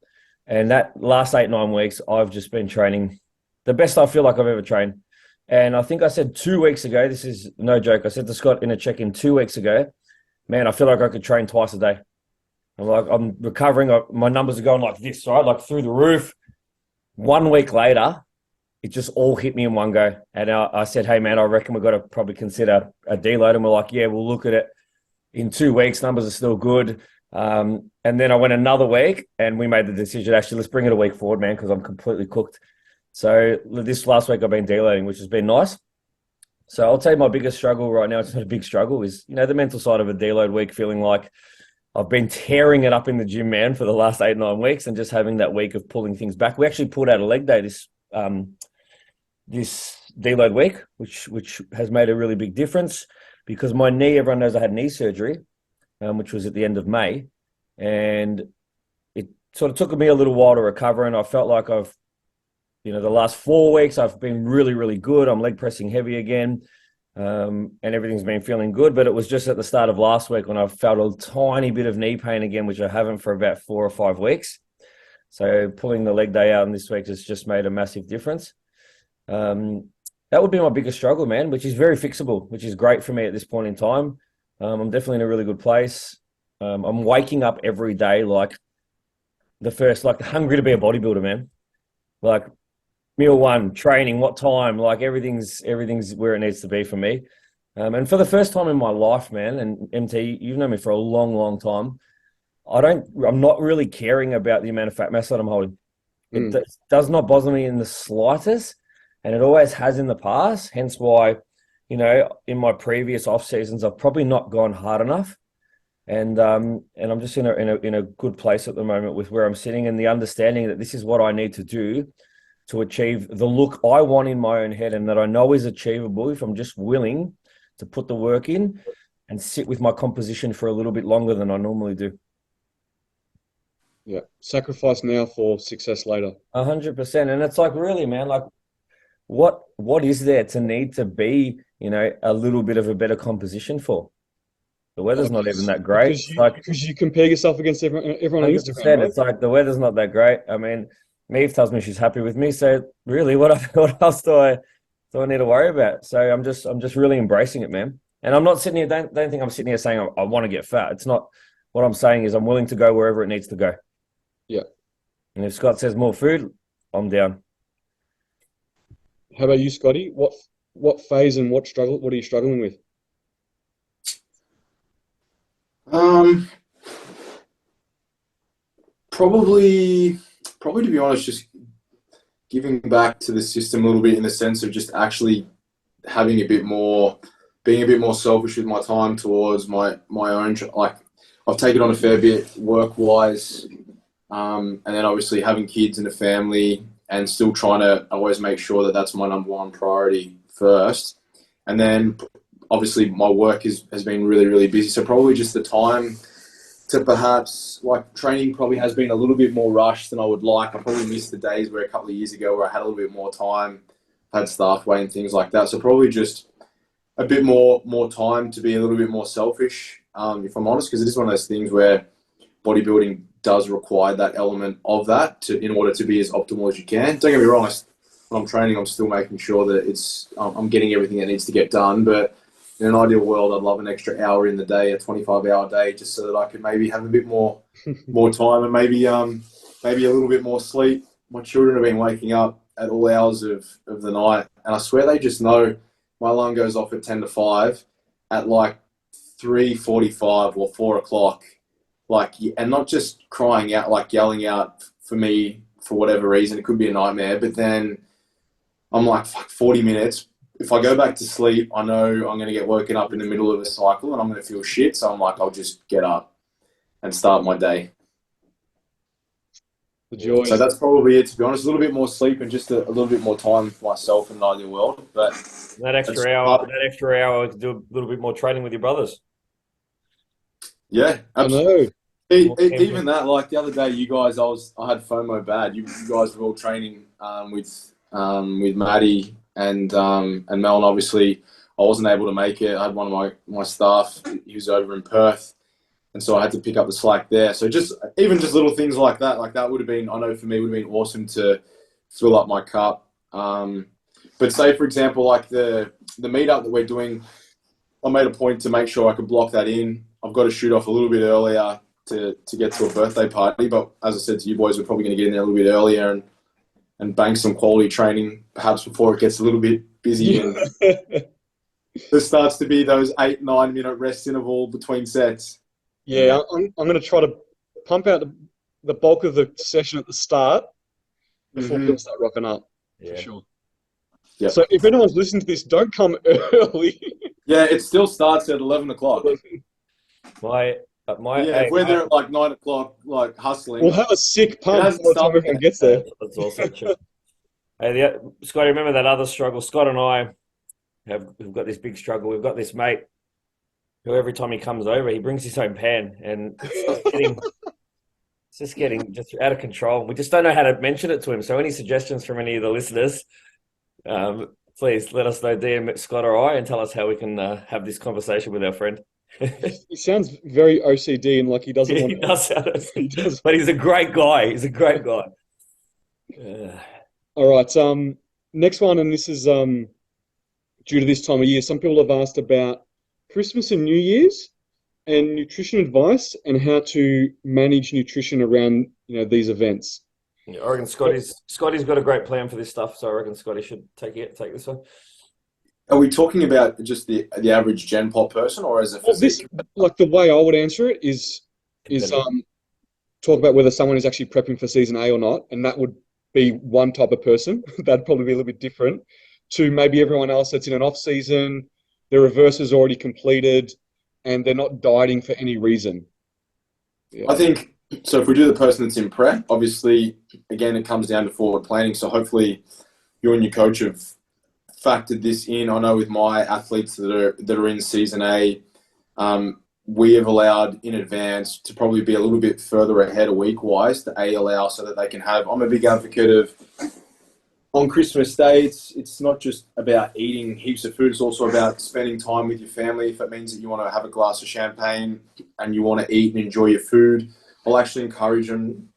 And that last 8-9 weeks, I've just been training the best I feel like I've ever trained. And I think I said 2 weeks ago, this is no joke, I said to Scott in a check-in 2 weeks ago, man, I feel like I could train twice a day. I'm recovering. My numbers are going like this, right? Like through the roof. 1 week later, it just all hit me in one go. And I said, hey, man, I reckon we've got to probably consider a deload. And we're like, yeah, we'll look at it in 2 weeks. Numbers are still good. And then I went another week and we made the decision, actually, let's bring it a week forward, man, because I'm completely cooked. So this last week I've been deloading, which has been nice. So I'll tell you my biggest struggle right now, it's not a big struggle, is, the mental side of a deload week, feeling like I've been tearing it up in the gym, man, for the last 8-9 weeks, and just having that week of pulling things back. We actually pulled out a leg day this deload week, which has made a really big difference because my knee. Everyone knows I had knee surgery, which was at the end of May, and it sort of took me a little while to recover. And I felt like the last 4 weeks I've been really, really good. I'm leg pressing heavy again. And everything's been feeling good, but it was just at the start of last week when I felt a tiny bit of knee pain again, which I haven't for about 4 or 5 weeks. So pulling the leg day out in this week has just made a massive difference. That would be my biggest struggle, man, which is very fixable, which is great for me at this point in time. I'm definitely in a really good place. I'm waking up every day like hungry to be a bodybuilder, man. Like, meal one, training, what time, like everything's where it needs to be for me. And for the first time in my life, man, and MT, you've known me for a long, long time, I'm not really caring about the amount of fat mass that I'm holding. It does not bother me in the slightest, and it always has in the past. Hence why, in my previous off seasons, I've probably not gone hard enough. And I'm just in a good place at the moment with where I'm sitting and the understanding that this is what I need to do to achieve the look I want in my own head, and that I know is achievable if I'm just willing to put the work in and sit with my composition for a little bit longer than I normally do. Yeah. Sacrifice now for success later. 100%. And it's like, really, man, like what is there to need to be, a little bit of a better composition for? The weather's not even that great. Because you compare yourself against everyone on Instagram, right? It's like the weather's not that great. I mean, Maeve tells me she's happy with me. So really, what else do I need to worry about? So I'm just really embracing it, man. And I'm not sitting here. Don't think I'm sitting here saying I want to get fat. It's not. What I'm saying is I'm willing to go wherever it needs to go. Yeah. And if Scott says more food, I'm down. How about you, Scotty? What phase and what are you struggling with? Probably to be honest, just giving back to the system a little bit in the sense of just actually having being a bit more selfish with my time towards my own. Like, I've taken on a fair bit work-wise, and then obviously having kids and a family, and still trying to always make sure that that's my number one priority first. And then obviously my work has been really, really busy. So probably just the time to perhaps, like, training probably has been a little bit more rushed than I would like. I probably missed the days where a couple of years ago where I had a little bit more time, had staff weight and things like that. So probably just a bit more time to be a little bit more selfish, if I'm honest, because it is one of those things where bodybuilding does require that element of that in order to be as optimal as you can. Don't get me wrong, when I'm training, I'm still making sure that I'm getting everything that needs to get done. But in an ideal world, I'd love an extra hour in the day, a 25-hour day, just so that I could maybe have a bit more time and maybe a little bit more sleep. My children have been waking up at all hours of the night, and I swear they just know my alarm goes off at 10 to 5 at like 3:45 or 4 o'clock. Like, and not just crying out, like yelling out for me for whatever reason. It could be a nightmare, but then I'm like, fuck, 40 minutes. If I go back to sleep, I know I'm going to get woken up in the middle of a cycle and I'm going to feel shit. So I'm like, I'll just get up and start my day. The joy. So that's probably it, to be honest. A little bit more sleep and just a little bit more time for myself in an ideal world. But that extra hour to do a little bit more training with your brothers. Yeah, absolutely. I know. Even that, like the other day, you guys, I had FOMO bad. You guys were all training with Maddie and Mel, and obviously I wasn't able to make it. I had one of my staff, he was over in Perth, and so I had to pick up the slack there. So just little things like that would have been, I know for me, would have been awesome to fill up my cup. But say, for example, like the meetup that we're doing, I made a point to make sure I could block that in. I've got to shoot off a little bit earlier to get to a birthday party. But as I said to you boys, we're probably going to get in there a little bit earlier and bank some quality training, perhaps before it gets a little bit busy. And there starts to be those 8-9 minute rest interval between sets. Yeah, I'm going to try to pump out the bulk of the session at the start before people start rocking up, for sure. Yep. So if anyone's listening to this, don't come early. Yeah, it still starts at 11 o'clock. at my Yeah, if age, we're there at like 9 o'clock, like hustling, We'll have a sick it pump hasn't by the time started everyone yet. gets there. that's also true. Hey, Scotty, remember that other struggle? Scott and I have got this big struggle. We've got this mate who every time he comes over, he brings his own pan, and it's just getting just out of control. We just don't know how to mention it to him. So, any suggestions from any of the listeners, please let us know, DM Scott or I, and tell us how we can have this conversation with our friend. He sounds very OCD and like he doesn't want He to. does sound He does. but he's a great guy. He's a great guy. All right. Next one, and this is due to this time of year. Some people have asked about Christmas and New Year's and nutrition advice and how to manage nutrition around these events. Yeah, I reckon Scotty's got a great plan for this stuff, so I reckon Scotty should take this one. Are we talking about just the average Gen Pop person, or as a Well, this physique? like the way I would answer it is Depending. talk about whether someone is actually prepping for season A or not, and that would be one type of person. That'd probably be a little bit different to maybe everyone else that's in an off season, their reverse is already completed, and they're not dieting for any reason. Yeah. I think so. If we do the person that's in prep, obviously, again, it comes down to forward planning. So hopefully, you and your coach have factored this in. I know with my athletes that are in season A, we have allowed in advance to probably be a little bit further ahead a week wise to allow so that they can have. I'm a big advocate of on Christmas Day. It's not just about eating heaps of food. It's also about spending time with your family. If it means that you want to have a glass of champagne and you want to eat and enjoy your food, I'll actually encourage them,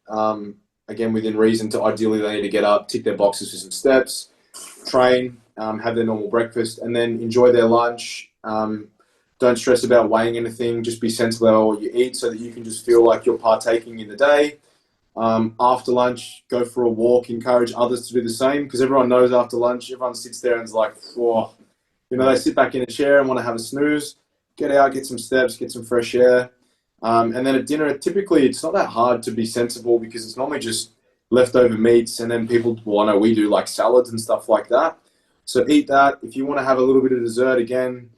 again, within reason, to ideally they need to get up, tick their boxes for some steps, train, have their normal breakfast, and then enjoy their lunch. Don't stress about weighing anything. Just be sensible about what you eat so that you can just feel like you're partaking in the day. After lunch, go for a walk. Encourage others to do the same, because everyone knows after lunch, everyone sits there and is like, oh, they sit back in a chair and want to have a snooze. Get out, get some steps, get some fresh air. And then at dinner, typically it's not that hard to be sensible because it's normally just leftover meats, and then people, well, I know we do like salads and stuff like that. So eat that. If you want to have a little bit of dessert, again,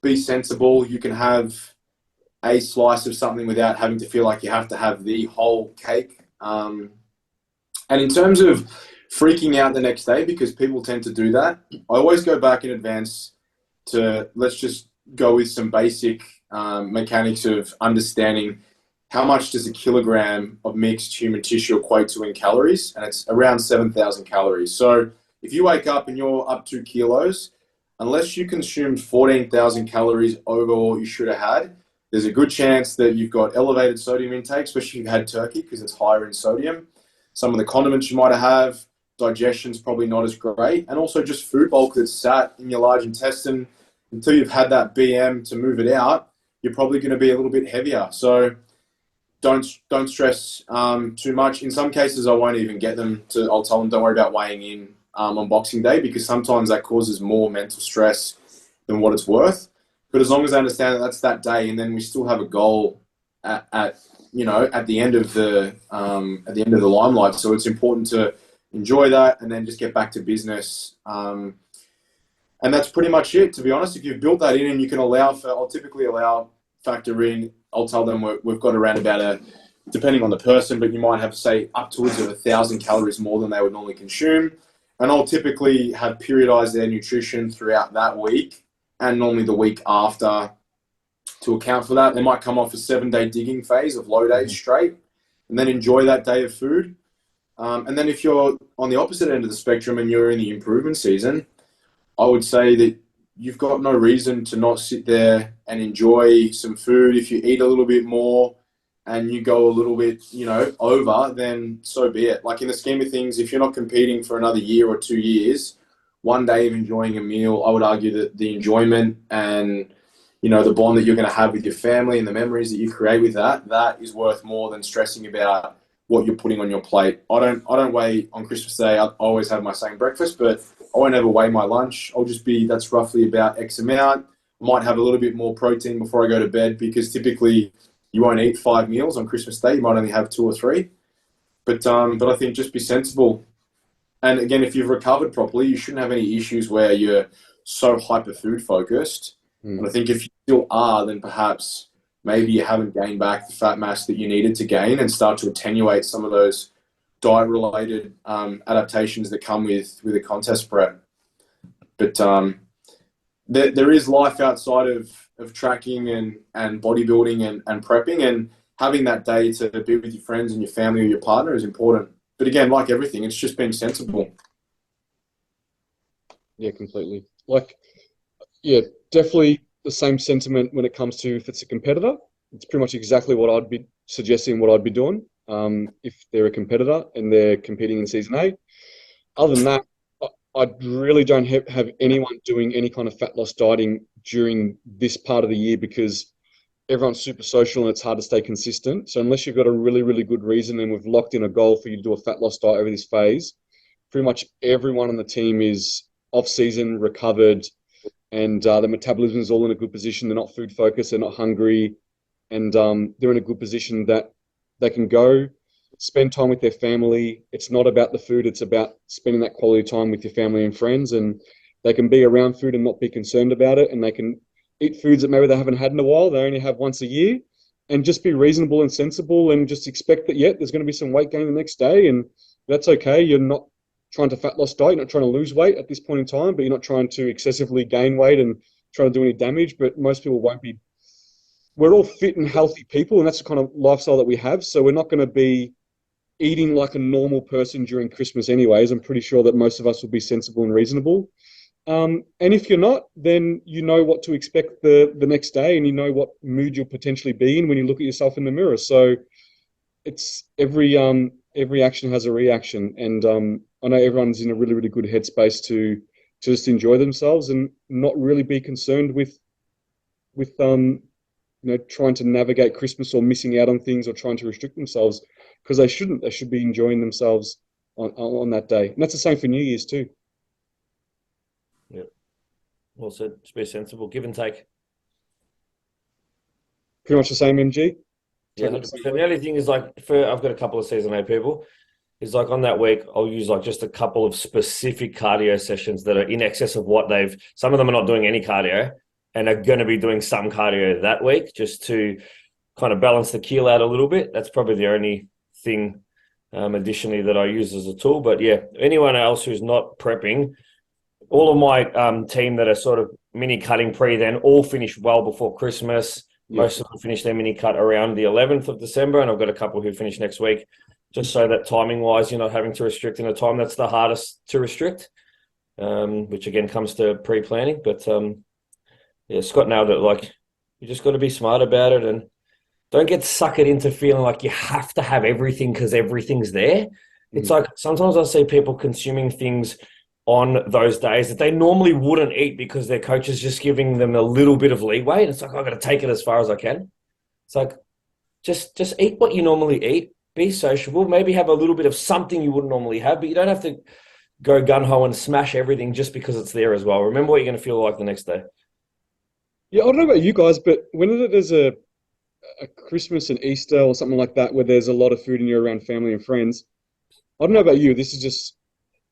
be sensible. You can have a slice of something without having to feel like you have to have the whole cake. And in terms of freaking out the next day, because people tend to do that, I always go back in advance to, let's just go with some basic mechanics of understanding how much does a kilogram of mixed human tissue equate to in calories, and it's around 7,000 calories. So if you wake up and you're up 2 kilos, unless you consumed 14,000 calories over what you should have had, there's a good chance that you've got elevated sodium intake, especially if you've had turkey because it's higher in sodium. Some of the condiments you might have, digestion's probably not as great, and also just food bulk that's sat in your large intestine until you've had that BM to move it out, you're probably going to be a little bit heavier. So don't stress too much. In some cases, I won't even get them to, I'll tell them, don't worry about weighing in on Boxing Day, because sometimes that causes more mental stress than what it's worth. But as long as I understand that that's that day, and then we still have a goal at the end of the limelight. So it's important to enjoy that and then just get back to business. And that's pretty much it, to be honest. If you've built that in and you can I'll typically factor in, I'll tell them we've got around about depending on the person, but you might have, say, upwards of 1,000 calories more than they would normally consume. And I'll typically have periodized their nutrition throughout that week and normally the week after to account for that. They might come off a 7-day digging phase of low days straight and then enjoy that day of food. And then if you're on the opposite end of the spectrum and you're in the improvement season, I would say that you've got no reason to not sit there and enjoy some food. If you eat a little bit more and you go a little bit, over, then so be it. Like in the scheme of things, if you're not competing for another year or 2 years, one day of enjoying a meal, I would argue that the enjoyment and, the bond that you're going to have with your family and the memories that you create with that is worth more than stressing about what you're putting on your plate. I don't weigh on Christmas Day. I always have my same breakfast, but I won't ever weigh my lunch. I'll just be, that's roughly about X amount. I might have a little bit more protein before I go to bed, because typically you won't eat 5 meals on Christmas Day. You might only have 2 or 3. But I think just be sensible. And again, if you've recovered properly, you shouldn't have any issues where you're so hyper food focused. And I think if you still are, then perhaps maybe you haven't gained back the fat mass that you needed to gain, and start to attenuate some of those diet-related adaptations that come with a contest prep. But there is life outside of tracking and bodybuilding and prepping, and having that day to be with your friends and your family or your partner is important. But again, like everything, it's just being sensible. Yeah, completely. Like, yeah, definitely the same sentiment when it comes to if it's a competitor. It's pretty much exactly what I'd be suggesting, what I'd be doing if they're a competitor and they're competing in season 8. Other than that, I really don't have anyone doing any kind of fat loss dieting during this part of the year because everyone's super social and it's hard to stay consistent. So unless you've got a really, really good reason and we've locked in a goal for you to do a fat loss diet over this phase, pretty much everyone on the team is off season, recovered, and the metabolism is all in a good position. They're not food focused, they're not hungry, and they're in a good position that they can go spend time with their family. It's not about the food, it's about spending that quality time with your family and friends, and they can be around food and not be concerned about it, and they can eat foods that maybe they haven't had in a while, they only have once a year, and just be reasonable and sensible and just expect that, yeah, there's going to be some weight gain the next day, and that's okay. You're not trying to fat loss diet, you're not trying to lose weight at this point in time, but you're not trying to excessively gain weight and trying to do any damage. But most people won't be. We're all fit and healthy people, and that's the kind of lifestyle that we have. So we're not going to be eating like a normal person during Christmas anyways. I'm pretty sure that most of us will be sensible and reasonable. And if you're not, then you know what to expect the next day, and you know what mood you'll potentially be in when you look at yourself in the mirror. So it's every action has a reaction, and I know everyone's in a really, really good headspace to just enjoy themselves and not really be concerned with trying to navigate Christmas or missing out on things or trying to restrict themselves, because they shouldn't. They should be enjoying themselves on that day, and that's the same for New Year's too. Yeah, well said. Just be sensible, give and take. Pretty much the same, MG. Yeah, 100%. The only thing is, like, I've got a couple of season 8 people. Is like on that week, I'll use like just a couple of specific cardio sessions that are in excess of what some of them are not doing any cardio and are going to be doing some cardio that week just to kind of balance the keel out a little bit. That's probably the only thing additionally that I use as a tool. But yeah, anyone else who's not prepping, all of my team that are sort of mini cutting then all finish well before Christmas. Yeah. Most of them finish their mini cut around the 11th of December, and I've got a couple who finish next week. Just so that timing-wise, you're not having to restrict in a time that's the hardest to restrict, which again comes to pre-planning. But yeah, Scott nailed it. Like, you just got to be smart about it and don't get suckered into feeling like you have to have everything because everything's there. It's like sometimes I see people consuming things on those days that they normally wouldn't eat because their coach is just giving them a little bit of leeway. And it's like, I've got to take it as far as I can. It's like, just eat what you normally eat. Be sociable, maybe have a little bit of something you wouldn't normally have, but you don't have to go gung-ho and smash everything just because it's there as well. Remember what you're going to feel like the next day. Yeah, I don't know about you guys, but whenever there's a Christmas and Easter or something like that where there's a lot of food and you're around family and friends, I don't know about you, this is just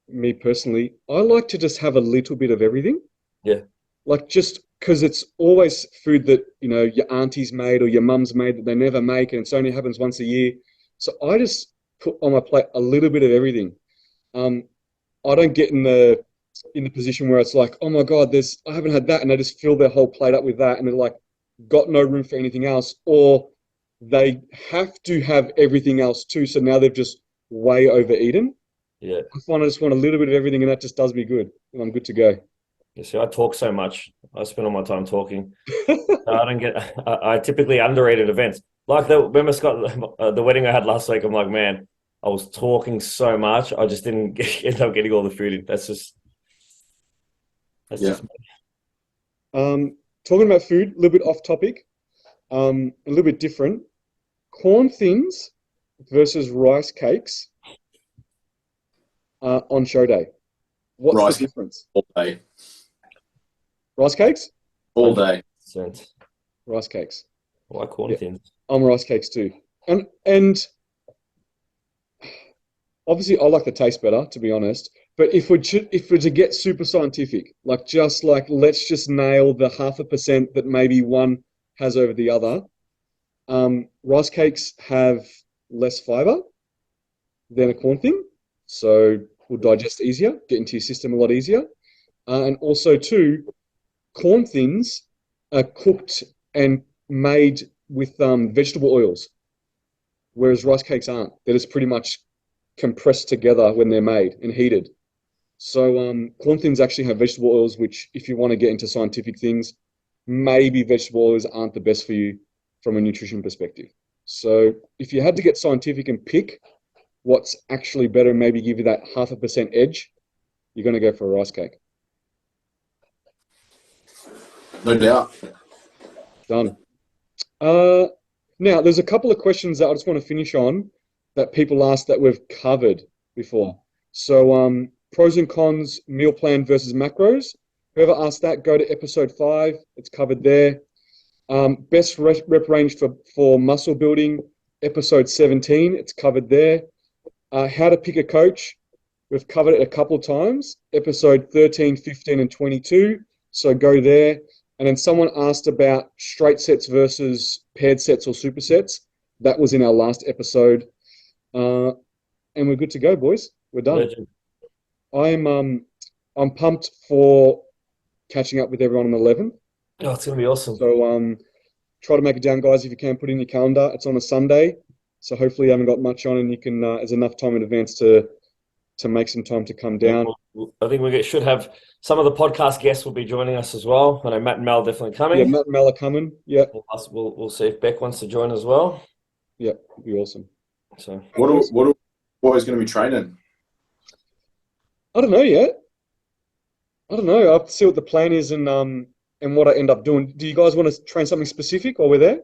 me personally, I like to just have a little bit of everything. Yeah. Like, just because it's always food that, your auntie's made or your mum's made that they never make, and it only happens once a year. So I just put on my plate a little bit of everything. I don't get in the position where it's like, oh my God, I haven't had that, and they just fill their whole plate up with that, and they're like, got no room for anything else, or they have to have everything else too. So now they've just way overeaten. Yeah, I find I just want a little bit of everything, and that just does me good, and I'm good to go. You see, I talk so much. I spend all my time talking. I typically undereat at events. Like remember, Scott, the wedding I had last week, I'm like, man, I was talking so much. I just didn't end up getting all the food in. That's just me. Talking about food, a little bit off topic, a little bit different. Corn thins versus rice cakes on show day. What's the difference? All day. Rice cakes? All day. Rice cakes. I like corn thins. I'm rice cakes too. And obviously I like the taste better, to be honest. But if we're to get super scientific, let's just nail the 0.5% that maybe one has over the other. Rice cakes have less fiber than a corn thin, so will digest easier, get into your system a lot easier. And also, too, corn thins are cooked and made with vegetable oils, whereas rice cakes aren't. They're just pretty much compressed together when they're made and heated. So corn thins actually have vegetable oils, which, if you want to get into scientific things, maybe vegetable oils aren't the best for you from a nutrition perspective. So if you had to get scientific and pick what's actually better and maybe give you that 0.5% edge, you're going to go for a rice cake. No doubt. Done. Now, there's a couple of questions that I just want to finish on that people asked that we've covered before. So pros and cons, meal plan versus macros. Whoever asked that, go to episode 5. It's covered there. Best rep range for muscle building, episode 17. It's covered there. How to pick a coach. We've covered it a couple of times. Episode 13, 15, and 22. So go there. And then someone asked about straight sets versus paired sets or supersets. That was in our last episode. And we're good to go, boys. We're done. Legend. I'm pumped for catching up with everyone on the 11th. Oh, it's going to be awesome. So try to make it down, guys, if you can. Put it in your calendar. It's on a Sunday. So hopefully you haven't got much on and you can, there's enough time in advance to make some time to come down. I think we should have some of the podcast guests will be joining us as well. I know Matt and Mel are definitely coming. Yeah, Matt and Mel are coming. Yeah. We'll see if Beck wants to join as well. Yeah, it'd be awesome. So what are boys going to be training? I don't know yet. I don't know. I have to see what the plan is and what I end up doing. Do you guys want to train something specific while we're there?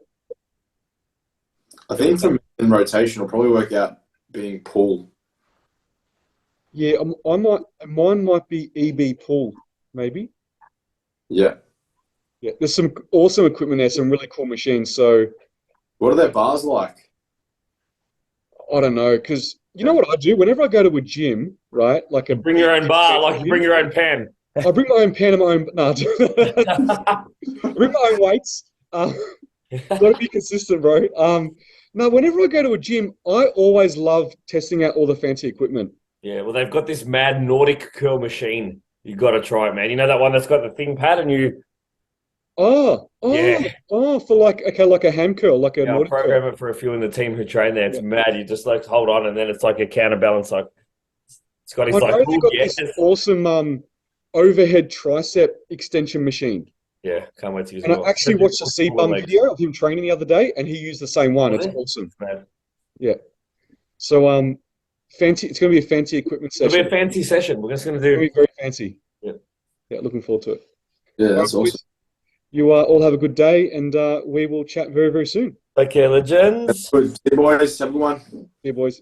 I think from in rotation, will probably work out being pull. Yeah, mine might be EB pull, maybe. Yeah. Yeah, there's some awesome equipment there, some really cool machines. So, what are their bars like? I don't know, because you know what I do? Whenever I go to a gym, right? Like bring your own bar, like you bring your own pan. I bring my own pan and my own. No, I bring my own weights. Got to be consistent, bro. No, whenever I go to a gym, I always love testing out all the fancy equipment. Yeah, well, they've got this mad Nordic curl machine. You got to try it, man. You know that one that's got the thing pad and you. Yeah. For like a ham curl, like a Nordic I'll program curl. it for a few in the team who train there. It's mad. You just like hold on, and then it's like a counterbalance. Like Scotty's I like, know they've got this awesome overhead tricep extension machine. Yeah, can't wait to use it. And I actually watched a C-Bum video of him training the other day, and he used the same one. It's awesome. Man. Yeah. So fancy. It's going to be a fancy equipment session. It'll be a fancy session. We're just going to do. It'll be very fancy. Yeah. Yeah, looking forward to it. Yeah, that's awesome. You all have a good day, and we will chat very, very soon. Take care, legends. Good. See you, boys. Have a good one. See you, boys.